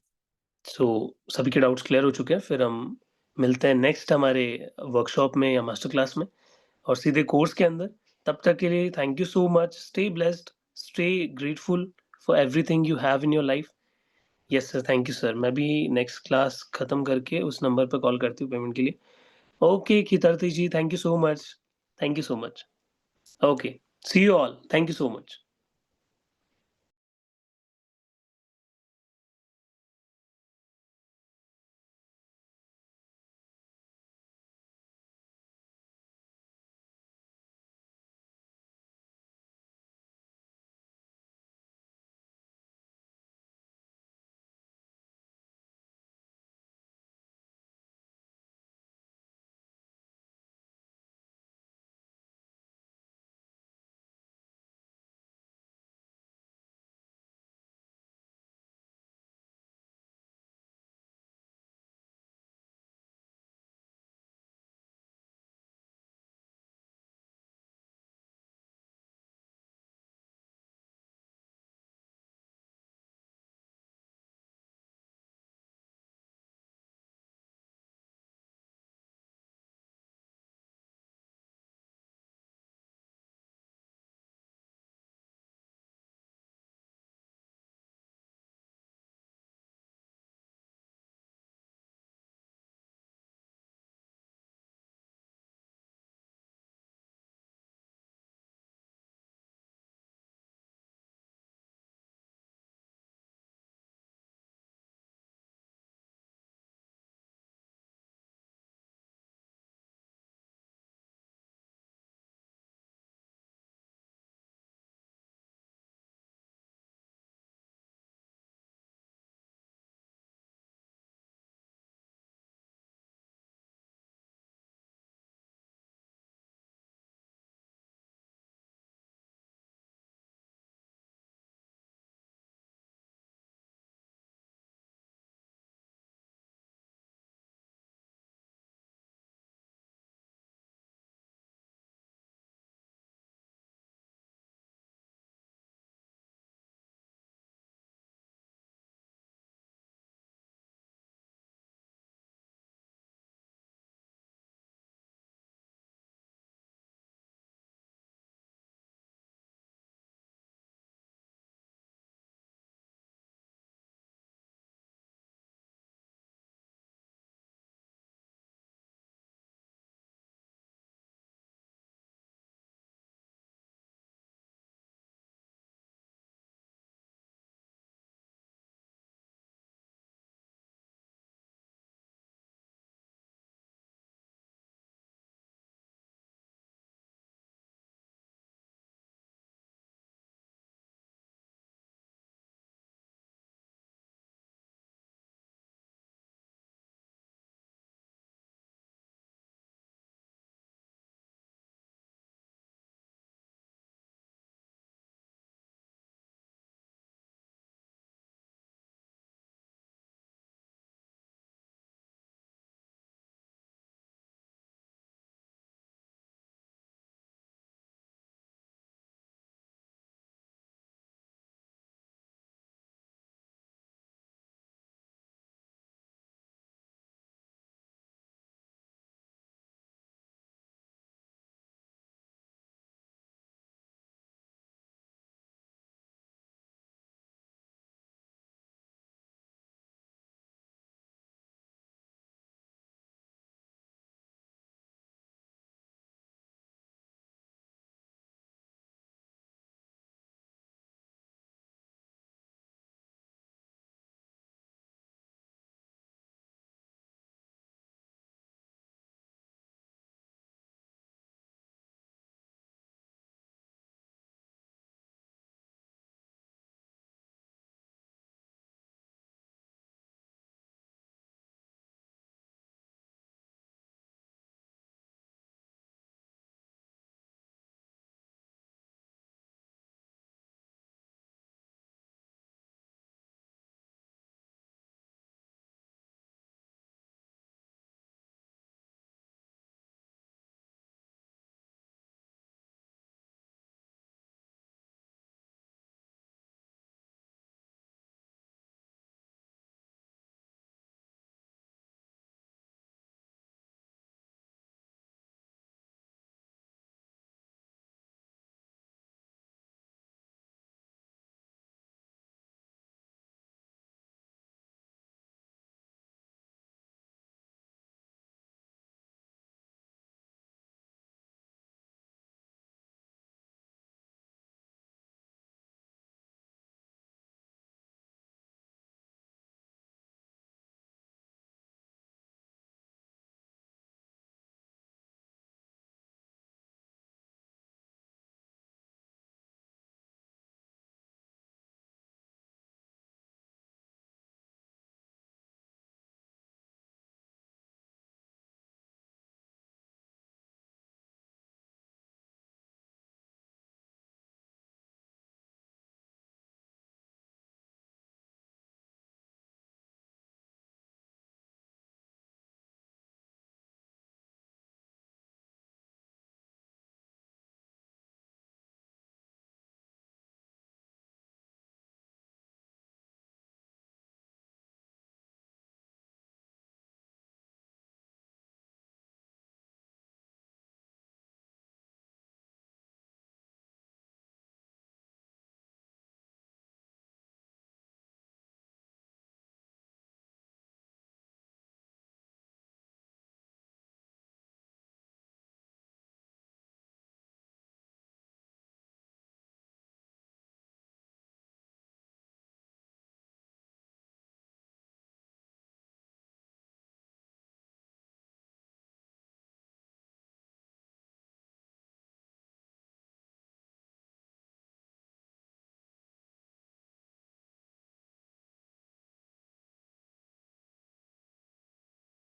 सो सभी के डाउट्स क्लियर हो चुके हैं। फिर हम मिलते हैं नेक्स्ट हमारे वर्कशॉप में या मास्टर क्लास में और सीधे कोर्स के अंदर। तब तक के लिए thank you so much. Stay blessed, stay grateful for everything you have in your life. Yes sir, thank you sir. मैं भी नेक्स्ट क्लास खत्म करके उस नंबर पर कॉल करती हूँ पेमेंट के लिए। Okay Kirti ji, thank you so much. Thank you so much. Okay, see you all, thank you so much.